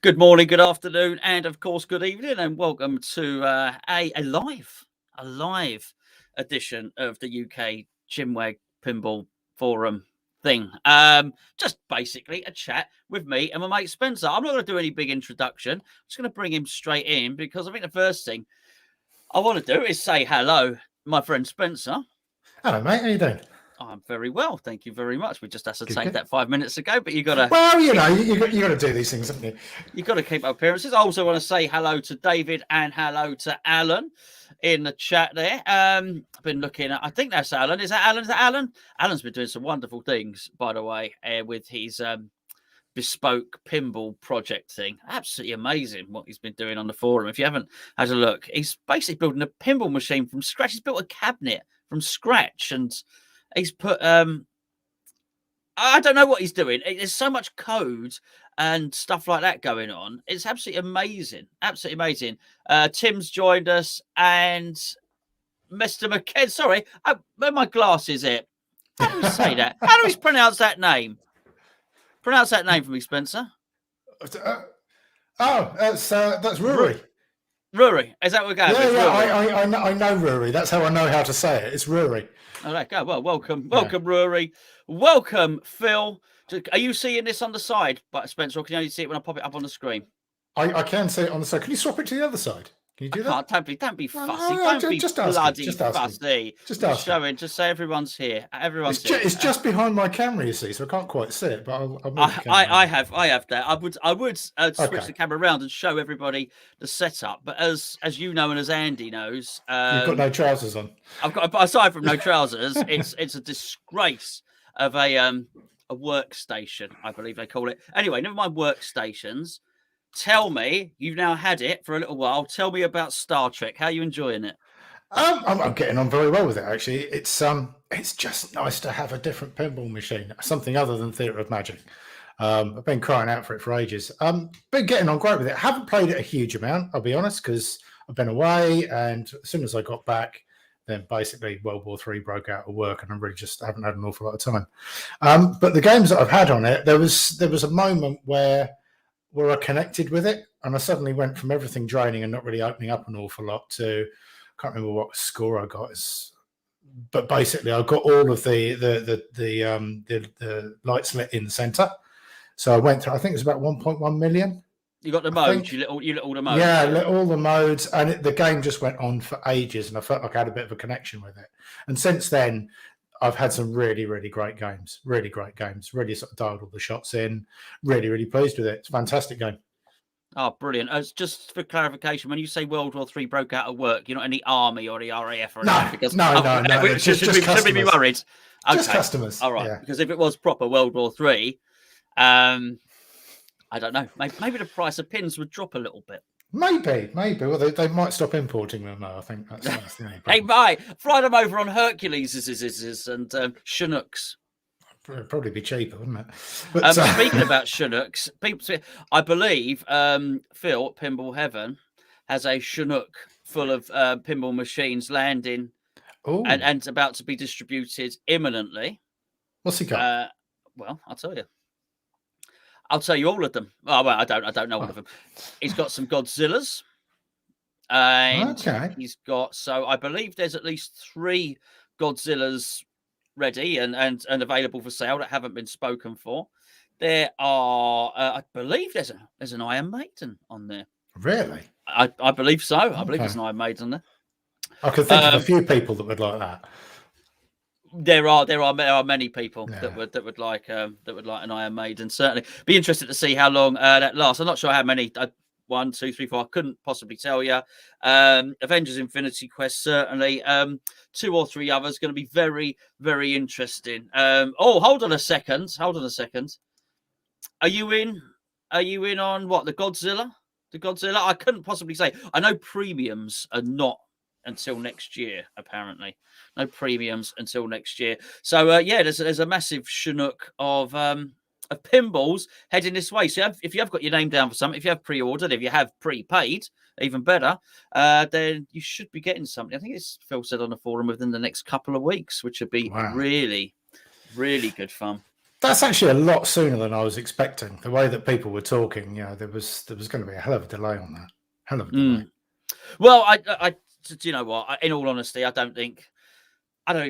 Good morning, good afternoon, and of course, good evening, and welcome to a live edition of the UK Chinwag Pinball Forum thing. Just basically a chat with me and my mate Spencer. I'm not going to do any big introduction. I'm just going to bring him straight in because I think the first thing I want to do is say hello, my friend Spencer. Hello, mate. How you doing? I'm very well, thank you very much. We just ascertained Good. that 5 minutes ago, but you got to. Well, you got to do these things, haven't you? You've got to keep up appearances. I also want to say hello to David and hello to Alan in the chat there. I've been looking at, I think that's Alan. Is that Alan? Is that Alan? Alan's been doing some wonderful things, by the way, with his bespoke pinball project thing. Absolutely amazing what he's been doing on the forum. If you haven't had a look, he's basically building a pinball machine from scratch. He's built a cabinet from scratch and he's put I don't know what he's doing. There's so much code and stuff like that going on. It's absolutely amazing. Absolutely amazing. Tim's joined us and Mr. McKen. Sorry, where my glasses here. How do we say that? How do we pronounce that name? Pronounce that name for me, Spencer. That's Rory. Rory, is that what we're going with? Yeah, I know Rory. That's how I know how to say it. It's Rory. All right, go. Well, welcome, Rory. Welcome, Phil. Are you seeing this on the side, Spencer, or can you only see it when I pop it up on the screen? I can see it on the side. Can you swap it to the other side? Can you do that? Don't be fussy. Don't be bloody fussy. Just showing. Just say everyone's here. Everyone's here. It's just behind my camera, you see, so I can't quite see it. But I'll move the camera. I have that. I would switch the camera around and show everybody the setup. But as you know, and as Andy knows, you've got no trousers on. I've got, aside from no trousers, it's a disgrace of a workstation, I believe they call it. Anyway, never mind workstations. Tell me, you've now had it for a little while. Tell me about Star Trek. How are you enjoying it? I'm getting on very well with it, actually. It's just nice to have a different pinball machine, something other than Theatre of Magic. I've been crying out for it for ages. Been getting on great with it. Haven't played it a huge amount, I'll be honest, because I've been away, and as soon as I got back, then basically World War III broke out of work, and I really just haven't had an awful lot of time. But the games that I've had on it, there was a moment where I connected with it, and I suddenly went from everything draining and not really opening up an awful lot to, I can't remember what score I got, but basically I got all of the lights lit in the center. So I went through, I think it was about 1.1 million. You got the modes, you lit all the modes. Yeah, lit all the modes, and the game just went on for ages, and I felt like I had a bit of a connection with it. And since then, I've had some really, really great games. Really great games. Really sort of dialed all the shots in. Really, really pleased with it. It's a fantastic game. Oh, brilliant. Just for clarification, when you say World War III broke out of work, you're not in the Army or the RAF or anything? No. Should we be worried? Okay. Just customers. All right. Yeah. Because if it was proper World War III, I don't know. Maybe the price of pins would drop a little bit. Maybe. Well, they might stop importing them, though. I think that's the only problem. Hey, might fly them over on Hercules and Chinooks. It'd probably be cheaper, wouldn't it? But, speaking about Chinooks, I believe Phil at Pinball Heaven has a Chinook full of pinball machines landing and about to be distributed imminently. What's he got? Well, I'll tell you. I'll tell you all of them. Oh, well, I don't know all of them. He's got some Godzillas. And he's got, so I believe there's at least 3 Godzillas ready and available for sale that haven't been spoken for. There are, I believe there's an Iron Maiden on there. Really? I believe so. I believe there's an Iron Maiden there. I could think of a few people that would like that. There are many people that would like an Iron Maiden. Certainly, be interested to see how long that lasts. I'm not sure how many. 1, 2, 3, 4. I couldn't possibly tell you. Avengers: Infinity Quest certainly. 2 or 3 others going to be very, very interesting. Hold on a second. Are you in on what, the Godzilla? The Godzilla? I couldn't possibly say. I know premiums are not until next year, apparently. No premiums until next year. So there's a massive Chinook of pinballs heading this way. So if you have got your name down for something, if you have pre-ordered, if you have prepaid, even better, then you should be getting something. I think it's Phil said on the forum within the next couple of weeks, which would be really, really good fun. That's actually a lot sooner than I was expecting. The way that people were talking, there was going to be a hell of a delay on that. Hell of a delay. Well, I do you know what? In all honesty, I don't think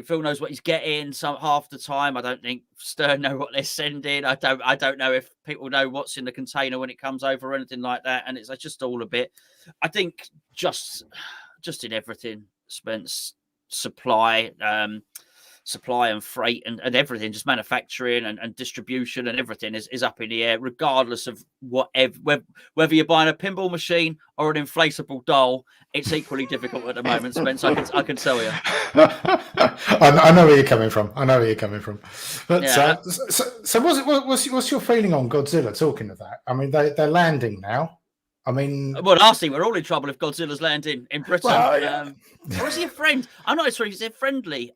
Phil knows what he's getting. Some half the time, I don't think Stern know what they're sending. I don't know if people know what's in the container when it comes over or anything like that. And it's just all a bit. I think just in everything, Spence, supply and freight and everything, just manufacturing and distribution and everything is up in the air, regardless of whether you're buying a pinball machine or an inflatable doll. It's equally difficult at the moment, Spence. I can tell you. I know where you're coming from. But Yeah. So what's your feeling on Godzilla? Talking of that, I mean, they're landing now. I mean, well, lastly, we're all in trouble if Godzilla's landing in Britain. Well, yeah. Or is he a friend? I'm not sure. He's a friendly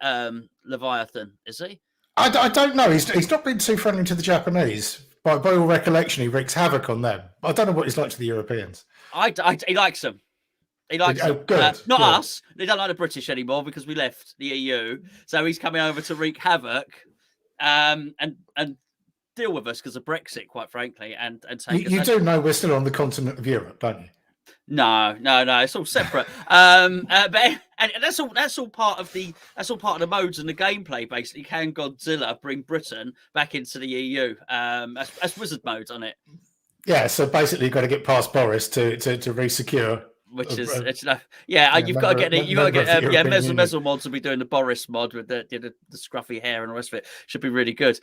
Leviathan, is he? I don't know. He's not been too friendly to the Japanese. By all recollection, he wreaks havoc on them. I don't know what he's like to the Europeans. He likes them. He likes them. Good. Not us. They don't like the British anymore because we left the EU. So he's coming over to wreak havoc and deal with us because of Brexit, quite frankly, and take us. You do know we're still on the continent of Europe, don't you? No, it's all separate. But and that's all part of the modes and the gameplay. Basically, can Godzilla bring Britain back into the EU? That's wizard mode on it. Yeah, so basically, you've got to get past Boris to resecure. Which is you've got to get Mezzle mods will be doing the Boris mod with the scruffy hair and the rest of it. Should be really good.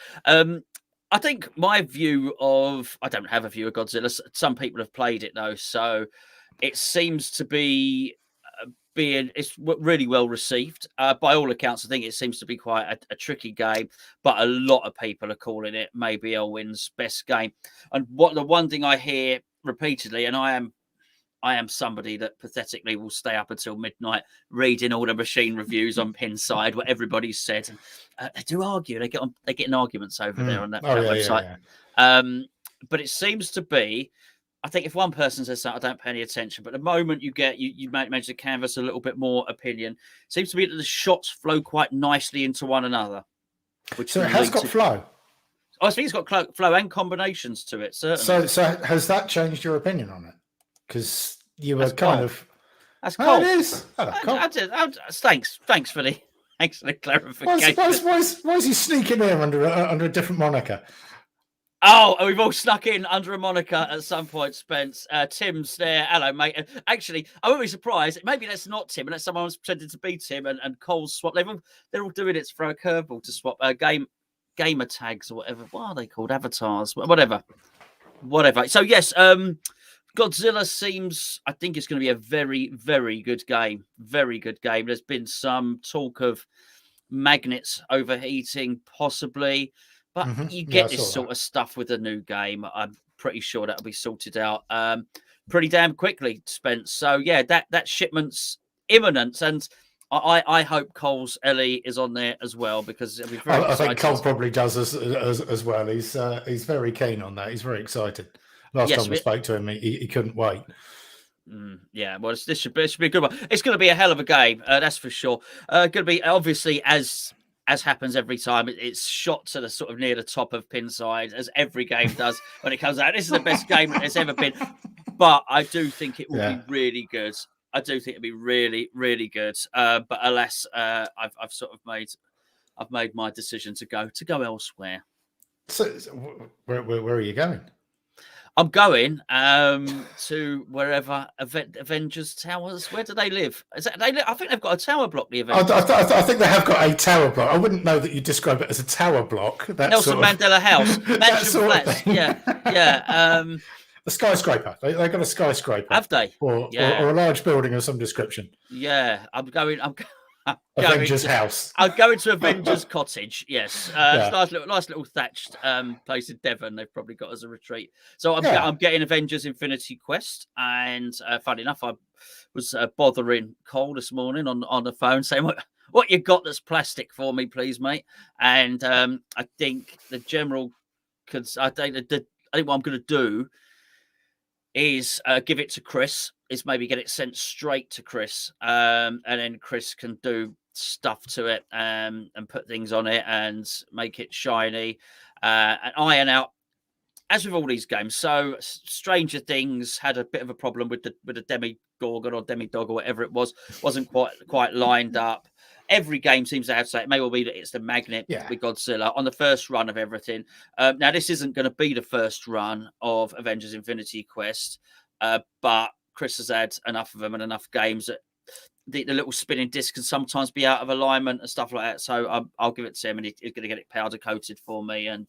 I think my view of I don't have a view of Godzilla. Some people have played it though, so it seems to be it's really well received. By all accounts, I think it seems to be quite a tricky game, but a lot of people are calling it maybe Elwin's best game. And the one thing I hear repeatedly, and I am somebody that pathetically will stay up until midnight reading all the machine reviews on Pinside, what everybody's said. They do argue. They get in arguments over there on that website. Yeah. But it seems to be, I think if one person says that, I don't pay any attention. But the moment you manage to canvas a little bit more opinion, it seems to be that the shots flow quite nicely into one another. So it has got flow. I think it's got flow and combinations to it, certainly. So has that changed your opinion on it? Because you were That's cool. It is. Thanks for the clarification. Why is he sneaking in under a different moniker? Oh, we've all snuck in under a moniker at some point, Spence. Tim's there. Hello, mate. Actually, I wouldn't be surprised. Maybe that's not Tim, and that's someone who's pretending to be Tim and Cole's swap. They're all doing it to throw a curveball to swap gamer tags or whatever. What are they called? Avatars. Whatever. So, yes, Godzilla seems, I think it's going to be a very, very good game. Very good game. There's been some talk of magnets overheating, possibly. But you get this sort of stuff with a new game. I'm pretty sure that'll be sorted out pretty damn quickly, Spence. So, yeah, that shipment's imminent. And I hope Cole's Ellie is on there as well because it'll be very I think Cole probably does as well. He's very keen on that. He's very excited. Last time we spoke to him, he couldn't wait. Yeah, well, this should be a good one. It's going to be a hell of a game, that's for sure. Going to be, obviously, as happens every time, it's shot to the sort of near the top of Pinside, as every game does when it comes out. This is the best game that there's ever been. But I do think it will be really good. I do think it'll be really, really good. But alas, I've made my decision to go elsewhere. So where are you going? I'm going to wherever Avengers Towers. Where do they live? I think they've got a tower block. The Avengers. I think they have got a tower block. I wouldn't know that you describe it as a tower block. Nelson Mandela House, mansion flats. Yeah. A skyscraper. They got a skyscraper. Have they? Or a large building of some description. Yeah, I'm going Avengers house. I'll go into Avengers cottage. Yes, nice little thatched place in Devon. They've probably got as a retreat. So I'm getting Avengers Infinity Quest, and funny enough, I was bothering Cole this morning on the phone saying what you got that's plastic for me, please, mate. And I think the general, I think what I'm going to do is give it to Chris. Is maybe get it sent straight to Chris, and then Chris can do stuff to it and put things on it and make it shiny. and iron out, as with all these games. So Stranger Things had a bit of a problem with the Demogorgon or Demidog or whatever it wasn't quite lined up. Every game seems to have so. It may well be that it's the magnet with Godzilla on the first run of everything. Now this isn't going to be the first run of Avengers Infinity Quest, but Chris has had enough of them and enough games that the little spinning disc can sometimes be out of alignment and stuff like that. So I'll give it to him, and he's going to get it powder coated for me, and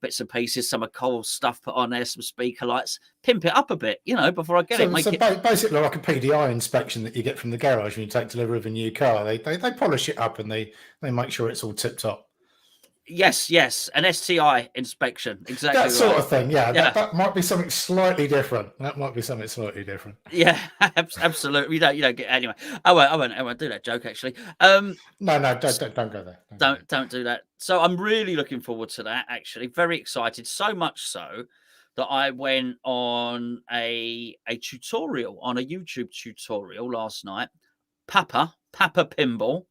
bits and pieces, some of Cole's stuff put on there, some speaker lights, pimp it up a bit, before I get it. Basically like a PDI inspection that you get from the garage when you take delivery of a new car. They polish it up and they make sure it's all tip top. Yes, an STI inspection, exactly. That sort of thing, yeah. That might be something slightly different. Yeah, absolutely. You don't get anyway. I won't do that joke actually. No, don't go there. Don't do that. So I'm really looking forward to that. Actually, very excited. So much so that I went on a tutorial on a YouTube tutorial last night. Papa Pinball.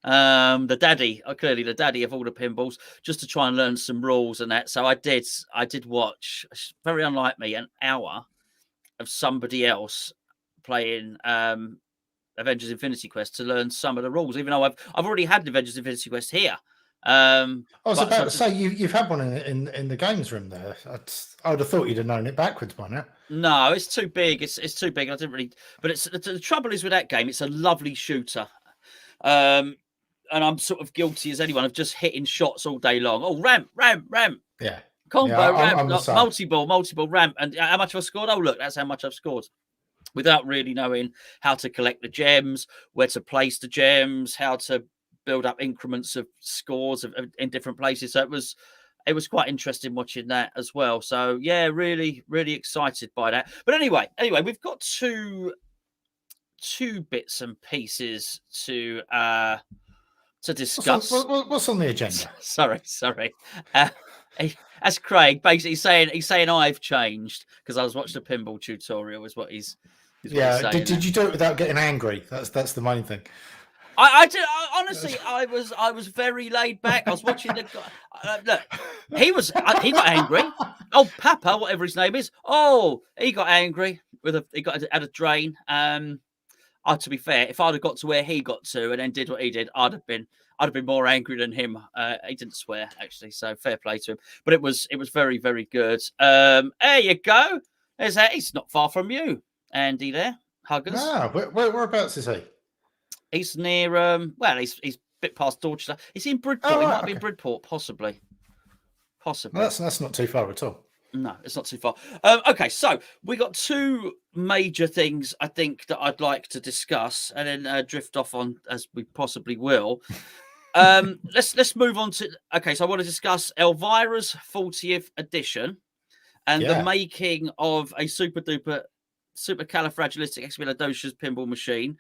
The daddy, clearly the daddy of all the pinballs, just to try and learn some rules and that. So I did watch, very unlike me, an hour of somebody else playing Avengers Infinity Quest to learn some of the rules, even though I've already had the Avengers Infinity Quest here. I was about to say you've had one in the games room there. I would have thought you'd have known it backwards by now. No, it's too big. It's too big. I didn't really. But the trouble is with that game, it's a lovely shooter. And I'm sort of guilty as anyone of just hitting shots all day long. Oh, ramp. Yeah. Combo, ramp, multi-ball, ramp. And how much have I scored? Oh, look, that's how much I've scored. Without really knowing how to collect the gems, where to place the gems, how to build up increments of scores in different places. So it was quite interesting watching that as well. So, yeah, really, really excited by that. But anyway, we've got two bits and pieces to discuss. What's on the agenda? Sorry. That's Craig basically saying I've changed because I was watching a pinball tutorial. Is what he's saying. Did you do it without getting angry? That's the main thing. I did. Honestly, I was very laid back. I was watching the guy. Look, he got angry. Oh, Papa, whatever his name is. Oh, he got angry he got at a drain. To be fair, if I'd have got to where he got to and then did what he did, I'd have been more angry than him. He didn't swear actually, so fair play to him. But it was very, very good. There you go. There's that. He's not far from you, Andy. There, huggers. Ah, whereabouts is he? He's near. He's a bit past Dorchester. Is he in Bridport? He might be in Bridport, possibly. Well, that's not too far at all. No, it's not too far. Okay, so we got two major things I think that I'd like to discuss, and then drift off on as we possibly will. Let's move on to. Okay, so I want to discuss Elvira's 40th edition and the making of a supercalifragilisticexpialidocious pinball machine,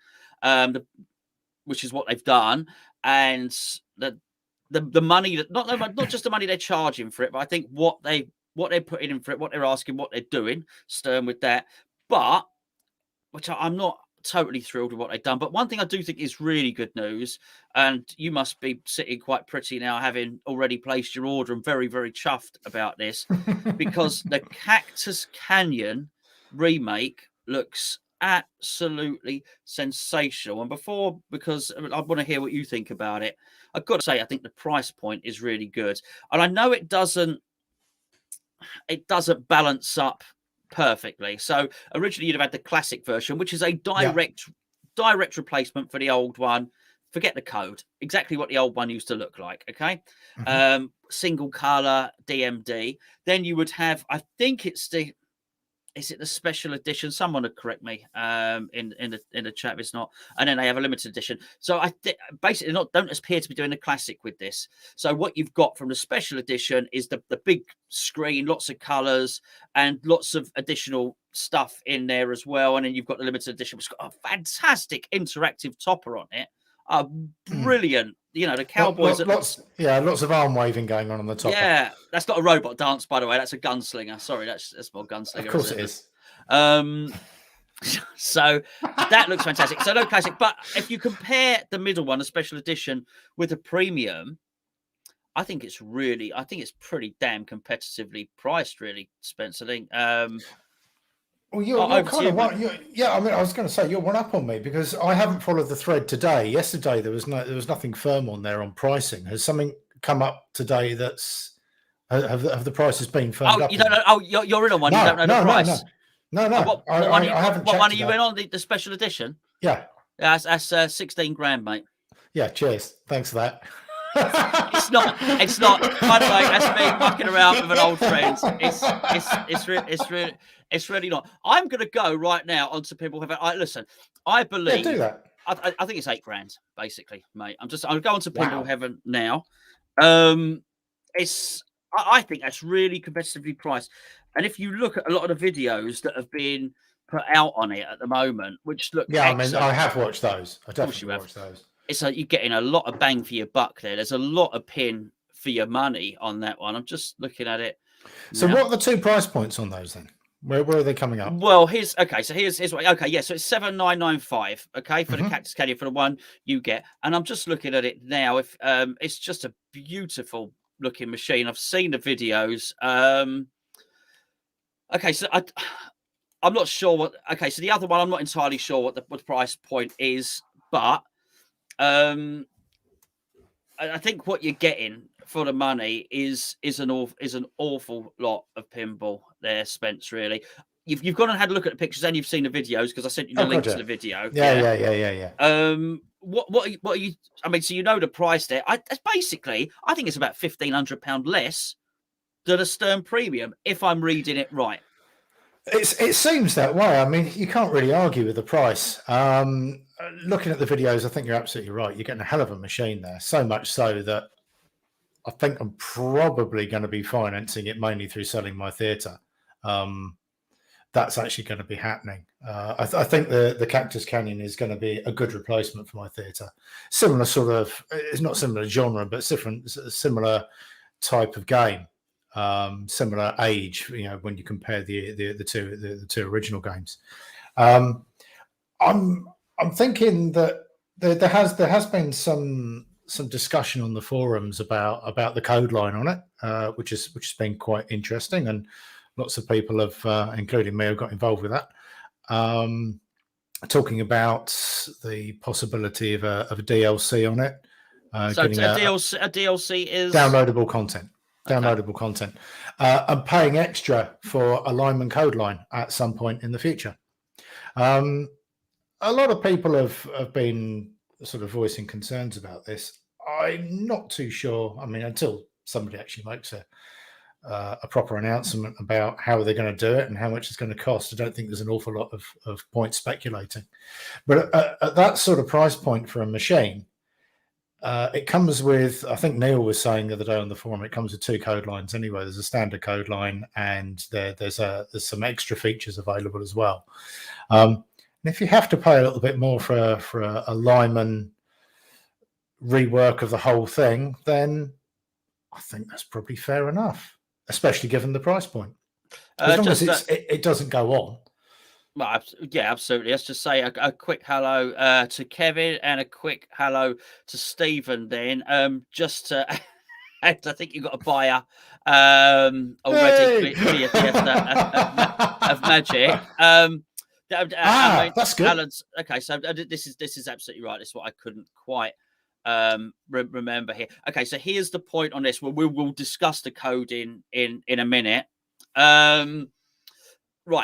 which is what they've done, and the money that not just the money they're charging for it, but I think what they're putting in for it, what they're asking, what they're doing, stern with that. But, which I'm not totally thrilled with what they've done. But one thing I do think is really good news, and you must be sitting quite pretty now, having already placed your order and very, very chuffed about this, because the Cactus Canyon remake looks absolutely sensational. And because I want to hear what you think about it, I've got to say, I think the price point is really good. And I know it doesn't balance up perfectly. So originally you'd have had the classic version, which is a direct replacement for the old one. Forget the code. Exactly what the old one used to look like. Okay. Mm-hmm. Single color DMD. Then you would have, I think it's the special edition? Someone would correct me in the chat if it's not. And then they have a limited edition. So basically don't appear to be doing a classic with this. So what you've got from the special edition is the big screen, lots of colors and lots of additional stuff in there as well. And then you've got the limited edition, which has got a fantastic interactive topper on it. Brilliant. The cowboys. Lots of arm waving going on the top. Yeah, that's not a robot dance, by the way. That's a gunslinger. Sorry, that's more gunslinger. Of course it is. So that looks fantastic. So no classic, but if you compare the middle one, the special edition, with a premium, I think it's pretty damn competitively priced, really, Spencer. I think. Well, you're Over to kind you, of mate. one. Yeah, I mean, I was going to say you're one up on me because I haven't followed the thread today. Yesterday there was nothing firm on there on pricing. Has something come up today that's have the prices been firmed Oh, up you on don't know? that? Oh, you're in on one. You don't No, know the no, no, price. no, no, no. What one? I haven't What checked one are you today. in on? The special edition? Yeah, Yeah, that's 16 grand, mate. yeah. Cheers. Thanks for that. It's not. It's not. By the way, that's me mucking around with an old friend. It's really not. I'm going to go right now onto people. Listen. I Yeah, do believe. that. I think it's 8 grand, basically, mate. I'll go on to Pinball Wow. Heaven now. I think that's really competitively priced. And if you look at a lot of the videos that have been put out on it at the moment, which look Yeah, I mean, excellent. I have watched those. I Of course you definitely have. watched those. It's like you're getting a lot of bang for your buck there. There's a lot of pin for your money on that one. I'm just looking at it So, now. what are the 2 price points on those then? Where are they coming up? Well, here's what. Okay, yeah, so it's 7,995. Okay, for the Mhm. Cactus Canyon for the one you get, and I'm just looking at it now. If it's just a beautiful looking machine. I've seen the videos. Okay, so I'm not sure what. Okay, so the other one, I'm not entirely sure what the price point is, but I think what you're getting for the money is an awful lot of pinball there, Spence. Really, you've gone and had a look at the pictures and you've seen the videos because I sent you the Oh, link to gotcha. the video. Yeah. What are you? I mean, so you know the price there. That's basically, I think it's about £1,500 less than a Stern Premium, if I'm reading it right. It seems that way. I mean, you can't really argue with the price. Looking at the videos, I think you're absolutely right. You're getting a hell of a machine there. So much so that I think I'm probably going to be financing it mainly through selling my theatre. That's actually going to be happening. I think the Cactus Canyon is going to be a good replacement for my theatre. Similar sort of, it's not similar genre, but similar type of game. Similar age, when you compare the two original games. I'm thinking that there has been some discussion on the forums about the code line on it, which has been quite interesting, and lots of people have, including me, have got involved with that. Talking about the possibility of a DLC on it. So a DLC is downloadable content. Downloadable content, and paying extra for a lineman code line at some point in the future. A lot of people have been sort of voicing concerns about this. I'm not too sure. I mean, until somebody actually makes a proper announcement about how they're going to do it and how much it's going to cost, I don't think there's an awful lot of point speculating. But at that sort of price point for a machine, it comes with, I think Neil was saying the other day on the forum, it comes with 2 code lines anyway. There's a standard code line, and there's some extra features available as well. And if you have to pay a little bit more for a Lyman rework of the whole thing, then I think that's probably fair enough, especially given the price point. As long as it doesn't go on. Well, yeah, absolutely. Let's just say a quick hello to Kevin and a quick hello to Stephen. Then, just to, I think you got a buyer already for your Fiesta of Magic. That's good. Alan's okay. So this is absolutely right. This is what I couldn't quite remember here. Okay, so here's the point on this. We'll discuss the code in a minute. Right.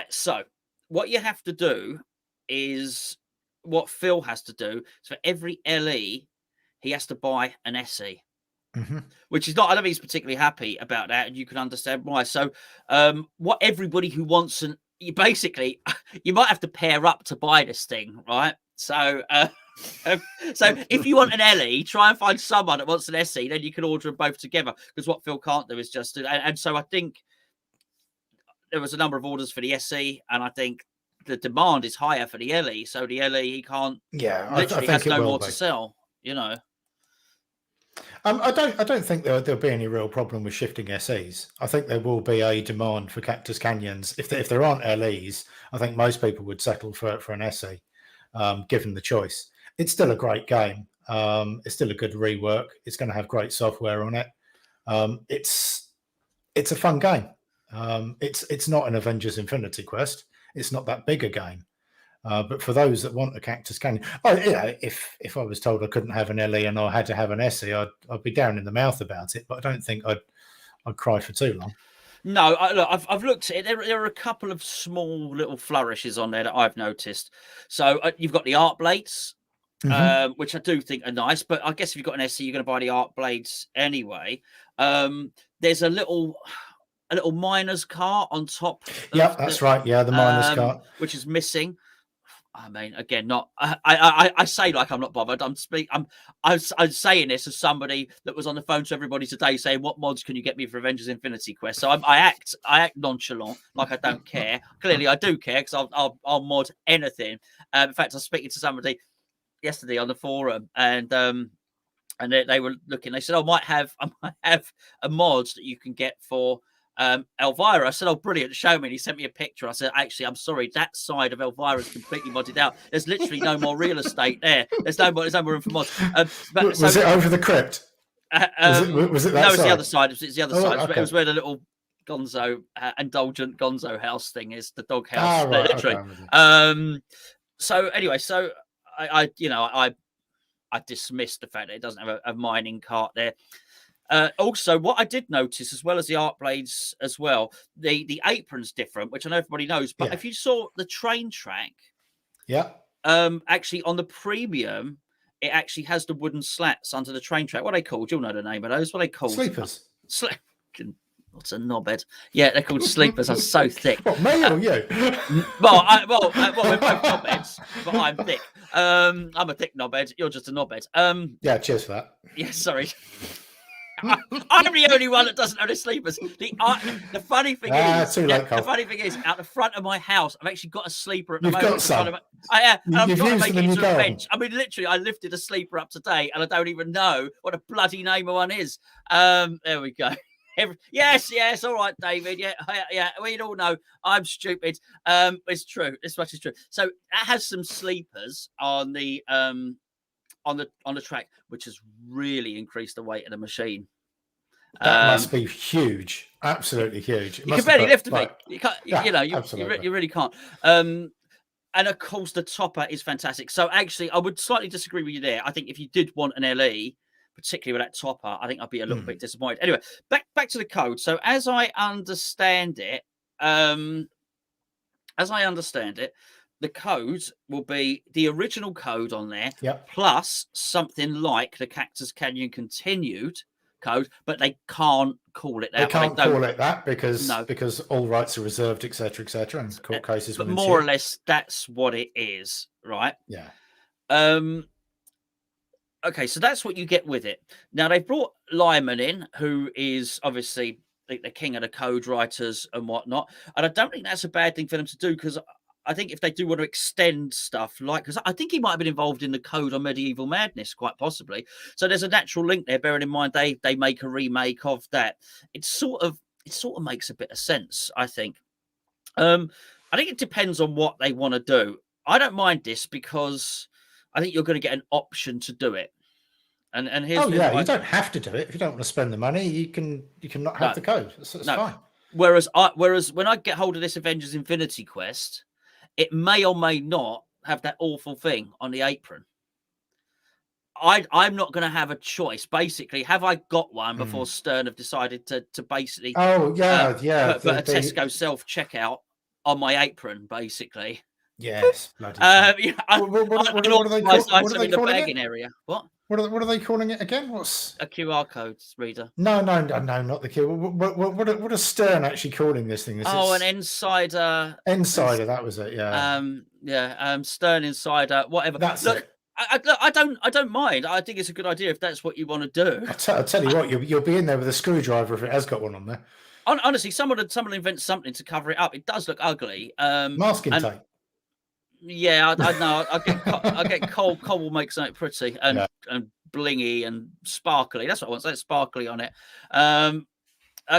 So what you have to do is what Phil has to do. So for every LE, he has to buy an SE, which is not, I don't think he's particularly happy about that. And you can understand why. So what everybody who wants you basically, you might have to pair up to buy this thing, right? So so if you want an LE, try and find someone that wants an SE, then you can order them both together. Because what Phil can't do is just do, and so I think there was a number of orders for the SE, and I think the demand is higher for the LE. So the LE, he can't. Yeah, literally I think has no more to sell. I don't think there'll be any real problem with shifting SEs. I think there will be a demand for Cactus Canyons. If there aren't LEs, I think most people would settle for an SE, given the choice. It's still a great game. It's still a good rework. It's going to have great software on it. It's a fun game. It's not an Avengers Infinity Quest. It's not that big a game. But for those that want a Cactus Canyon, if I was told I couldn't have an LE and I had to have an SE, I'd be down in the mouth about it. But I don't think I'd cry for too long. No, I've looked at it. There are a couple of small little flourishes on there that I've noticed. So you've got the art blades, which I do think are nice. But I guess if you've got an SE, you're going to buy the art blades anyway. There's a little miner's cart on top. Yeah, that's right. Yeah, the miner's cart, which is missing. I mean, again, not. I say like I'm not bothered. I'm saying this as somebody that was on the phone to everybody today, saying, "What mods can you get me for Avengers Infinity Quest?" So I act nonchalant, like I don't care. Clearly, I do care because I'll mod anything. In fact, I was speaking to somebody yesterday on the forum, and they were looking. They said, I might have a mod that you can get for Elvira. I said, oh, brilliant, show me. And he sent me a picture. I said, actually, I'm sorry, that side of Elvira is completely modded out. There's literally no more real estate there. There's no more room for mods. Was it over the crypt? Was it that no, side? It's the other side. It's the other side. Okay. It was where the little Gonzo, indulgent Gonzo house thing is, the dog house. Right, literally. okay. So anyway, so I dismissed the fact that it doesn't have a mining cart there. Also, what I did notice, as well as the art blades as well, the apron's different, which I know everybody knows. But if you saw the train track, actually on the premium, it actually has the wooden slats under the train track. What are they called? You'll know the name of those. What are they called? Sleepers. What's a knobhead? Yeah, they're called sleepers. I'm so thick. What, me or you? Well, we're both knobheads, but I'm thick. I'm a thick knobhead. You're just a knobhead. Yeah, cheers for that. Yeah, sorry. I'm the only one that doesn't own the sleepers. The funny thing is, the funny thing is, out the front of my house, I've actually got a sleeper at the moment. Got some. I'm trying to make it into a bench. I mean, literally, I lifted a sleeper up today, and I don't even know what a bloody name of one is. There we go. Yes, all right, David. Yeah, we all know I'm stupid. It's true. This much is true. So that has some sleepers on the track, which has really increased the weight of the machine. That must be huge, absolutely huge. You can barely lift it. You can't. Absolutely. You really can't. And of course, the topper is fantastic. So actually, I would slightly disagree with you there. I think if you did want an LE, particularly with that topper, I think I'd be a little bit disappointed. Anyway, back to the code. So as I understand it, the code will be the original code on there, plus something like the Cactus Canyon continued code, but they can't call it that. They can't call it that because all rights are reserved, etc., and court cases. But more or less, that's what it is, right? Yeah. Okay, so that's what you get with it. Now they've brought Lyman in, who is obviously the king of the code writers and whatnot, and I don't think that's a bad thing for them to do, because I think if they do want to extend stuff, because I think he might have been involved in the code on Medieval Madness, quite possibly. So there's a natural link there, bearing in mind they make a remake of that. It sort of makes a bit of sense, I think. I think it depends on what they want to do. I don't mind this because I think you're going to get an option to do it. And here's you don't have to do it if you don't want to spend the money. You can not have the code. That's fine. Whereas when I get hold of this Avengers Infinity Quest, it may or may not have that awful thing on the apron. I'm not going to have a choice. Basically, have I got one before Stern have decided to basically put a Tesco self-checkout on my apron, basically? Yes. What are they calling it? Area. What are they calling it again? What's a QR code reader? No, not the QR. What is Stern actually calling this thing? An insider. Insider, that was it. Yeah. Stern insider, whatever. That's it. I don't mind. I think it's a good idea if that's what you want to do. I'll tell you what, you'll be in there with a screwdriver if it has got one on there. Honestly, someone invents something to cover it up. It does look ugly. Masking tape. Yeah, I know. I get Cole will make something pretty and blingy and sparkly. That's what I want. So sparkly on it.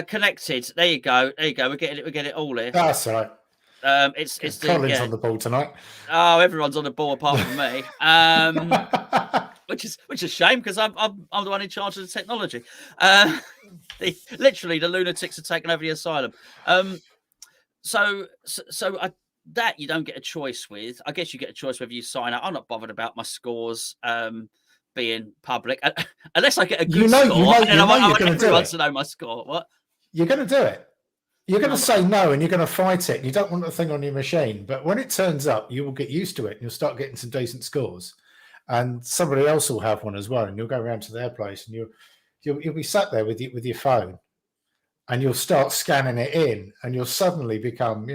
Connected. There you go. We get it all here. That's right. It's Colin's on the ball tonight. Oh, everyone's on the ball apart from me. which is a shame because I'm the one in charge of the technology. Literally, the lunatics have taken over the asylum. That you don't get a choice with. I guess you get a choice whether you sign up. I'm not bothered about my scores being public unless I get a good score. And I want everyone to know my score. What? You're going to do it. You're going to say no, and you're going to fight it. You don't want the thing on your machine, but when it turns up, you will get used to it, and you'll start getting some decent scores. And somebody else will have one as well, and you'll go around to their place, and you'll be sat there with your phone, and you'll start scanning it in, and you'll suddenly become,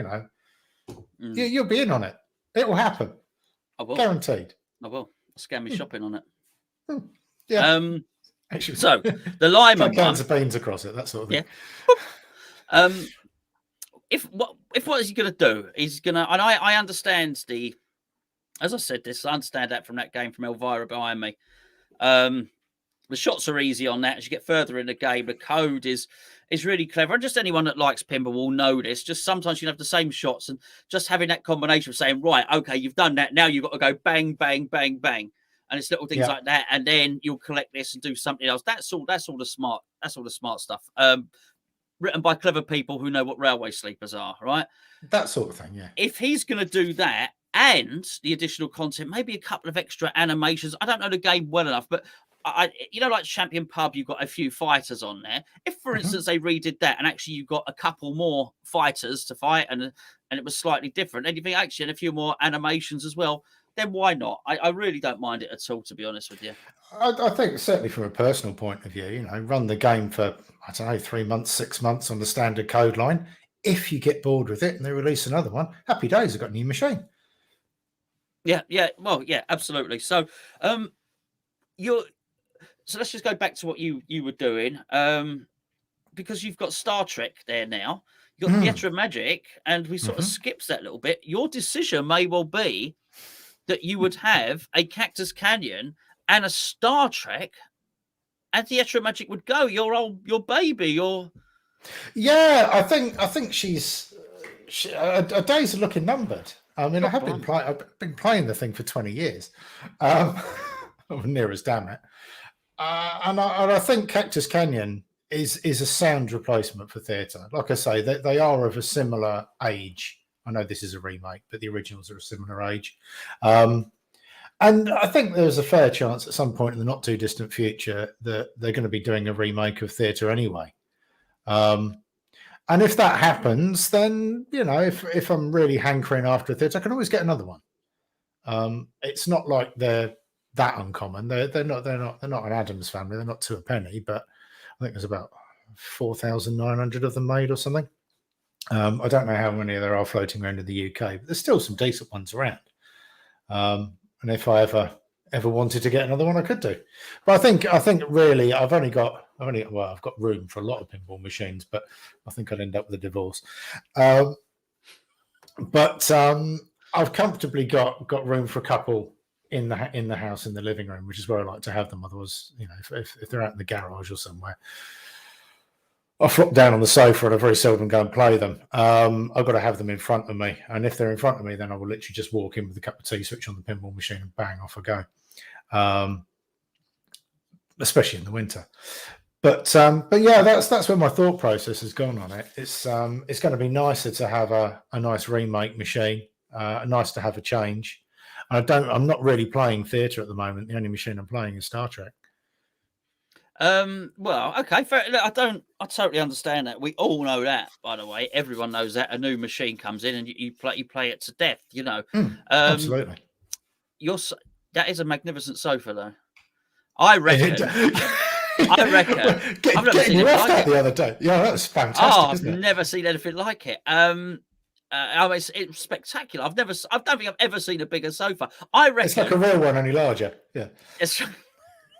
you'll be in on it. It will happen. I will. Guaranteed. I will. I'll scan me shopping on it. Yeah. Actually, so the Lima cans of beans across it, that sort of thing. Yeah. If what is he going to do? He's going to, and I understand as I said this, I understand that from that game from Elvira behind me. The shots are easy on that. As you get further in the game, the code is really clever. And just anyone that likes pinball will know this. Just sometimes you have the same shots, and just having that combination of saying, right, okay, you've done that. Now you've got to go bang, bang, bang, bang. And it's little things like that. And then you'll collect this and do something else. That's all the smart stuff. Written by clever people who know what railway sleepers are, right? That sort of thing, yeah. If he's going to do that and the additional content, maybe a couple of extra animations. I don't know the game well enough, but like Champion Pub, you've got a few fighters on there. If, for instance, they redid that and actually you've got a couple more fighters to fight and it was slightly different, and you think actually and a few more animations as well, then why not? I really don't mind it at all, to be honest with you. I think certainly from a personal point of view, run the game for, 3 months, 6 months on the standard code line. If you get bored with it and they release another one, happy days, I've got a new machine. Yeah. Well, yeah, absolutely. So so let's just go back to what you were doing. Because you've got Star Trek there now. You've got Theatre of Magic, and we sort of skipped that little bit. Your decision may well be that you would have a Cactus Canyon and a Star Trek, and Theatre of Magic would go. Your baby, Yeah, I think her days are looking numbered. I mean, I've been playing the thing for 20 years. Near as damn it. And I think Cactus Canyon is a sound replacement for theatre. Like I say, they are of a similar age. I know this is a remake, but the originals are a similar age. And I think there's a fair chance at some point in the not too distant future that they're going to be doing a remake of theatre anyway. And if that happens, then, if I'm really hankering after a theatre, I can always get another one. It's not like they're that uncommon. They're not an Addams family. They're not two a penny, but I think there's about 4,900 of them made or something. I don't know how many there are floating around in the UK, but there's still some decent ones around. And if I ever wanted to get another one, I could do. But I think really I've got room for a lot of pinball machines, but I think I'd end up with a divorce. But I've comfortably got room for a couple in the house, in the living room, which is where I like to have them. Otherwise, if they're out in the garage or somewhere, I flop down on the sofa and I very seldom go and play them. I've got to have them in front of me, and if they're in front of me, then I will literally just walk in with a cup of tea, switch on the pinball machine, and bang, off I go. Especially in the winter. But yeah, that's where my thought process has gone on it. It's going to be nicer to have a nice remake machine, nice to have a change. I'm not really playing theatre at the moment. The only machine I'm playing is Star Trek. Well, okay, fair. I totally understand that. We all know that, by the way. Everyone knows that a new machine comes in and you play it to death. Absolutely. That is a magnificent sofa, though. I reckon. I've never seen it like it the other day. Yeah, that was fantastic. I've never seen anything like it. It's spectacular. I don't think I've ever seen a bigger sofa. I reckon it's like a real one, only larger. Yeah.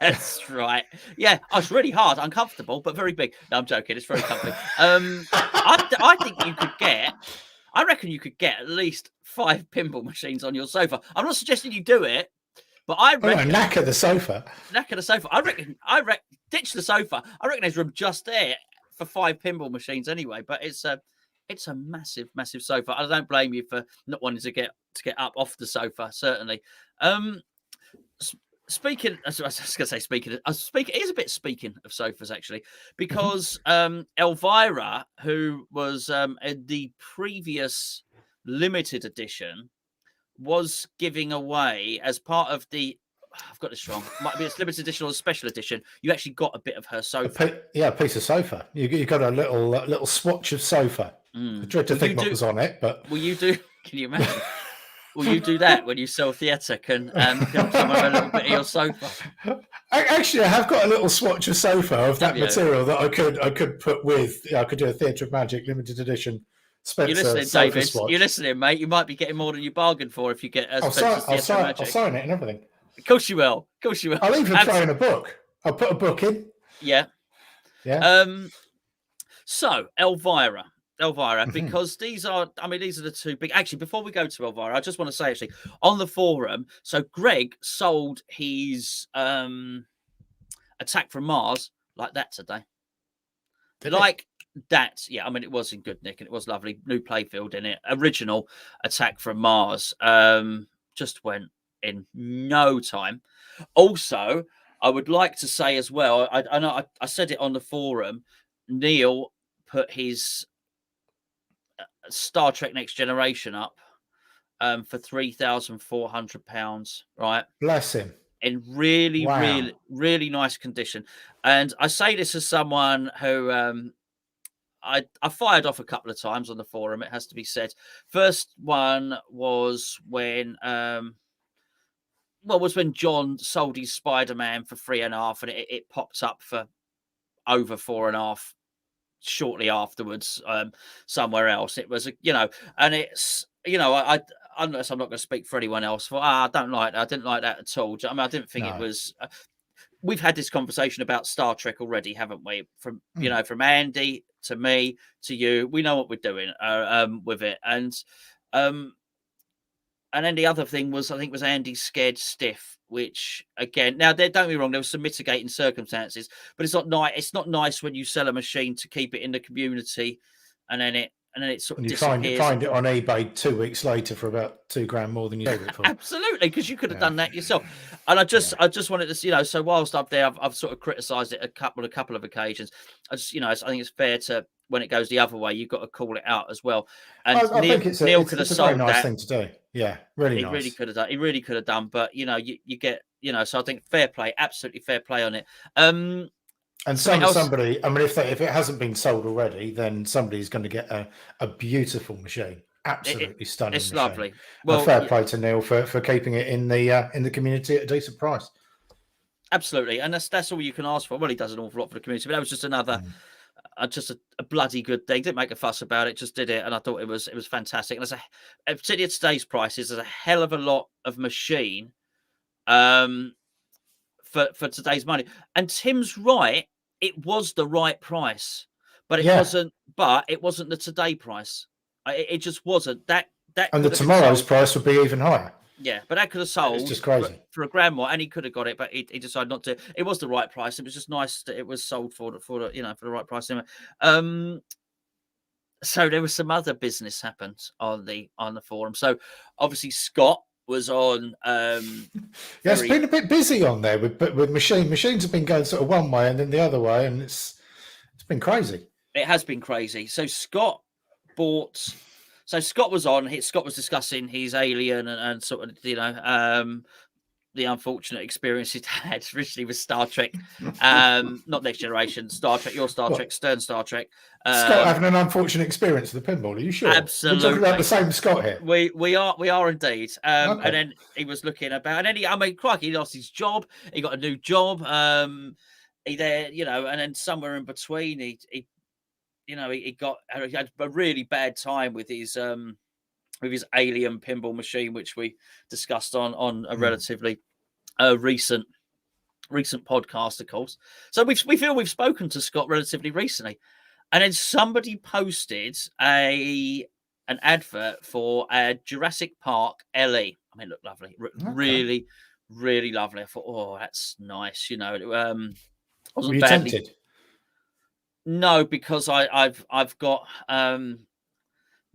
That's right. Yeah, it's really hard, uncomfortable, but very big. No, I'm joking. It's very comfy. I think you could get. I reckon you could get at least 5 pinball machines on your sofa. I'm not suggesting you do it, but I reckon knacker the sofa. I reckon ditch the sofa. I reckon there's room just there for 5 pinball machines anyway. But it's a massive, massive sofa. I don't blame you for not wanting to get up off the sofa. Certainly. speaking, I was going to say speaking. It is a bit speaking of sofas actually, Mhm. because Elvira, who was in the previous limited edition, was giving away as part of the. I've got this wrong. Might be it's limited edition or special edition. You actually got a bit of her sofa. A piece of sofa. You got a little swatch of sofa. I dread to Will you think what do? was on it, but Will you do? Can you imagine? Will you do that when you sell theatre? Can someone have a little bit of your sofa? Actually, I have got a little swatch of sofa of that Have you? material that I could put with. I could do a Theatre of Magic limited edition You're Spencer listening, sofa David. swatch. You're listening, mate. You might be getting more than you bargained for if you get I'll Spencer's Theatre of Magic. I'll sign it and everything. Of course you will. Of course you will. I'll even throw in a book. I'll put a book in. Yeah. Yeah. So Elvira, because these are the two big. Actually, before we go to Elvira, I just want to say actually on the forum. So Greg sold his Attack from Mars like that today. Like that, yeah. I mean, it was in good nick and it was lovely. New playfield in it. Original Attack from Mars. Just went in no time. Also, I would like to say as well. I know I said it on the forum. Neil put his Star Trek Next Generation up for £3,400. Right, Bless him. in really, Wow. really, really nice condition. And I say this as someone who I fired off a couple of times on the forum. It has to be said. First one was when John sold his Spider-Man for 3.5, and it popped up for over 4.5 shortly afterwards somewhere else. It was and it's unless I'm not going to speak for anyone else. I don't like that. I didn't like that at all. I mean, I didn't think it was. We've had this conversation about Star Trek already, haven't we? From from Andy to me to you, we know what we're doing with it, and then the other thing was, I think, was Andy scared stiff, which again, now don't get me wrong, there was some mitigating circumstances, but it's not nice. It's not nice when you sell a machine to keep it in the community, and then it sort of disappears. Find it on eBay 2 weeks later for about $2,000 more than you sold it for. Absolutely, because you could have done that yourself. And I just wanted to, so whilst up there, I've sort of criticised it a couple of occasions. I just, I think it's fair to, when it goes the other way, you've got to call it out as well. And I think Neil could have sold a very nice thing to do. Yeah, really nice. He really could have done. He really could have done. But you get, so I think fair play, absolutely fair play on it. And somebody, I mean, if it hasn't been sold already, then somebody's going to get a beautiful machine, absolutely stunning. It's machine. Lovely. Well, fair play to Neil for keeping it in the community at a decent price. Absolutely, and that's all you can ask for. Well, he does an awful lot for the community, but that was just another. Just a bloody good thing. Didn't make a fuss about it, just did it, and I thought it was fantastic. And particularly at today's prices, there's a hell of a lot of machine for today's money. And Tim's right, it was the right price, but it wasn't. But it wasn't the today price. It just wasn't that. And the tomorrow's price would be even higher. Yeah, but that could have sold. It's just crazy for a grand more, and he could have got it, but he decided not to. It was the right price. It was just nice that it was sold for the right price. So there was some other business happened on the forum. So obviously Scott was on. It's been a bit busy on there with machines have been going sort of one way and then the other way, and it's been crazy. It has been crazy. So Scott bought. So Scott was on. Scott was discussing his Alien and sort of the unfortunate experience he'd had originally with Star Trek, not Next Generation, Star Trek, your Star Trek, Stern Star Trek. Scott having an unfortunate experience with the pinball. Are you sure? Absolutely. We're talking about the same Scott here. We are indeed. Okay. And then he was looking about, and then crikey, he lost his job. He got a new job. And then somewhere in between, he had a really bad time with his Alien pinball machine, which we discussed on a relatively recent podcast, of course. So we feel we've spoken to Scott relatively recently, and then somebody posted an advert for a Jurassic Park LE. I mean, it looked lovely, really, really lovely. I thought, oh, that's nice. Were you tempted? No, because I've got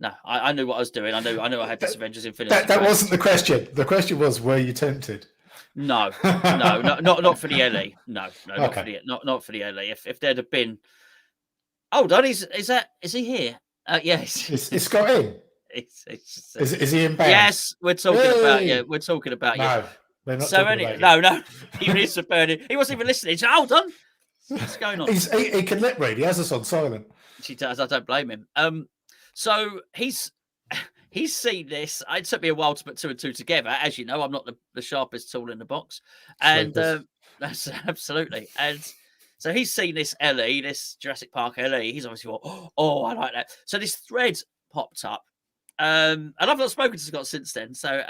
no, I knew what I was doing. I knew I had this Avengers Infinity. That wasn't the question. The question was, were you tempted? No, no, not for the LE. No, Okay. not for the LE. If there'd have been, hold on, is he here? Yes, It's got in. it's Is he in band? yes, we're talking about you. Hey! We're talking about you. No, they're not So talking any about you. no, he is a burning. He wasn't even listening. So, hold on, what's going on? He can lip read. He has us on silent. She does. I don't blame him. So he's seen this. It took me a while to put two and two together. As you know, I'm not the sharpest tool in the box, and Sleepers. that's absolutely. And so he's seen this LE, this Jurassic Park LE. He's obviously thought, oh, I like that. So this thread popped up, and I've not spoken to Scott since then. So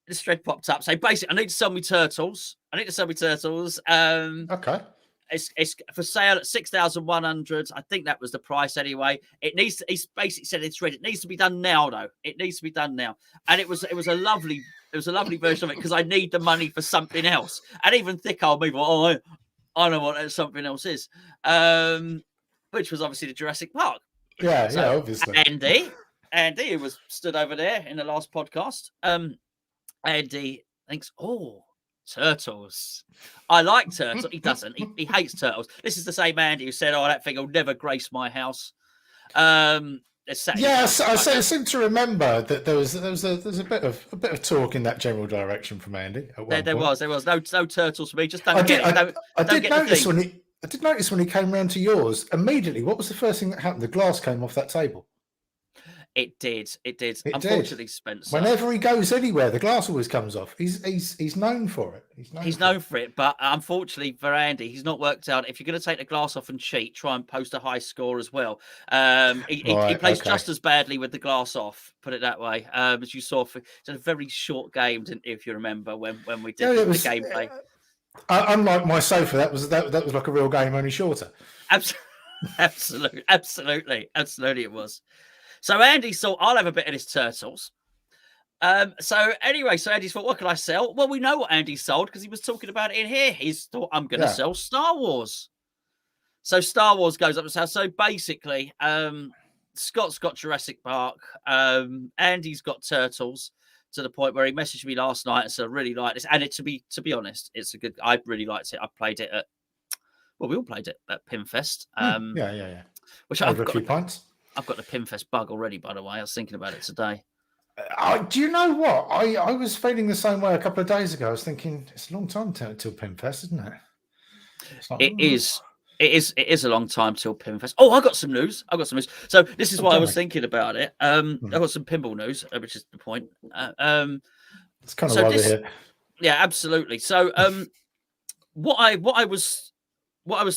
this thread popped up. So basically, I need to sell me turtles. Okay. It's for sale at 6,100. I think that was the price anyway. It needs to, he's basically said it's ready. It needs to be done now, though. It needs to be done now. And it was a lovely version of it because I need the money for something else. And even thick old me, I know what that something else is. Which was obviously the Jurassic Park. Yeah, obviously. Andy, who was stood over there in the last podcast. Andy thinks, oh, turtles. I like turtles. He doesn't. He hates turtles. This is the same Andy who said, oh, that thing will never grace my house. Yes, I seem to remember that there was a bit of talk in that general direction from Andy. There was no turtles for me. Just don't get it. I did notice when he came round to yours immediately. What was the first thing that happened? The glass came off that table. It did. Unfortunately, Spencer. Whenever he goes anywhere, the glass always comes off. He's known for it. He's known for it. But unfortunately for Andy, he's not worked out. If you're going to take the glass off and cheat, try and post a high score as well. He plays just as badly with the glass off. Put it that way. As you saw, it's a very short game, didn't you, if you remember when we did the gameplay. Unlike my sofa, that was like a real game, only shorter. Absolutely, it was. So Andy thought, I'll have a bit of this turtles. So Andy's thought, what can I sell? Well, we know what Andy sold because he was talking about it in here. He's thought, I'm going to sell Star Wars. So Star Wars goes up to sale. So basically, Scott's got Jurassic Park. Andy's got turtles to the point where he messaged me last night and said, I really like this. And to be honest, it's a good. I really liked it. I played it we all played it at Pinfest. Yeah. Which over a few pints. I've got the Pinfest bug already, by the way. I was thinking about it today. Do you know what? I was feeling the same way a couple of days ago. I was thinking, it's a long time till Pinfest, isn't it? It is a long time till Pinfest. Oh, I got some news. So this is why I was thinking about it. I got some pinball news, which is the point. It's kind of why we're here. Yeah, absolutely. So what I was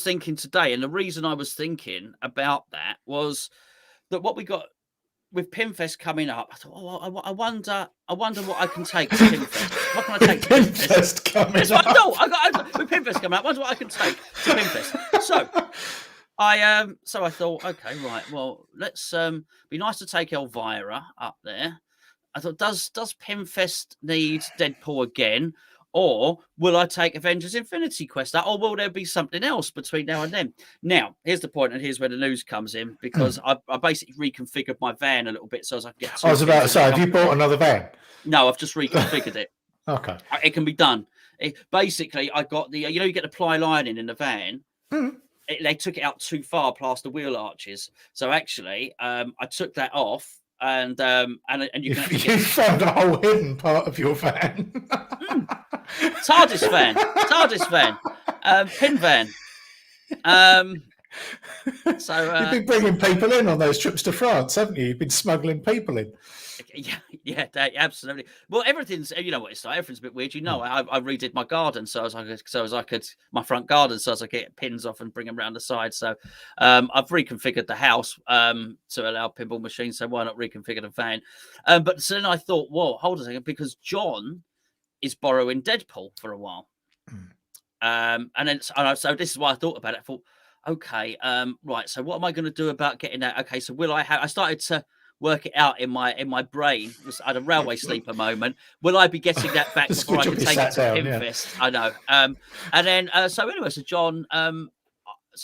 thinking today, and the reason I was thinking about that was that what we got with Pinfest coming up, I thought, I wonder what I can take to Pinfest. What can I take to Pinfest coming up? I got with Pinfest coming up. I wonder what I can take to Pinfest. So I thought, okay, right. Well, let's be nice to take Elvira up there. I thought, does Pinfest need Deadpool again? Or will I take Avengers Infinity Quest out? Or will there be something else between now and then? Now, here's the point, and here's where the news comes in, because I basically reconfigured my van a little bit so as I can get. I was about to say, have you bought another van? No, I've just reconfigured it. Okay. It can be done. Basically, I got the, you get the ply lining in the van. They took it out too far past the wheel arches. So actually, I took that off. And you found a whole hidden part of your van. TARDIS van, pin van. So you've been bringing people in on those trips to France, haven't you? You've been smuggling people in. Yeah, absolutely. Well, everything's, you know what it's like. Everything's a bit weird. I redid my garden so as I could my front garden so as I get pins off and bring them around the side. So I've reconfigured the house to allow pinball machines. So why not reconfigure the van? But so then I thought, whoa, hold on a second, because John is borrowing Deadpool for a while. So this is why I thought about it. I thought, okay, right. So what am I going to do about getting that? Okay, so I started to work it out in my brain. I had a railway sleeper moment. Will I be getting that back before I can take it to Pinfest? Yeah. I know. And then so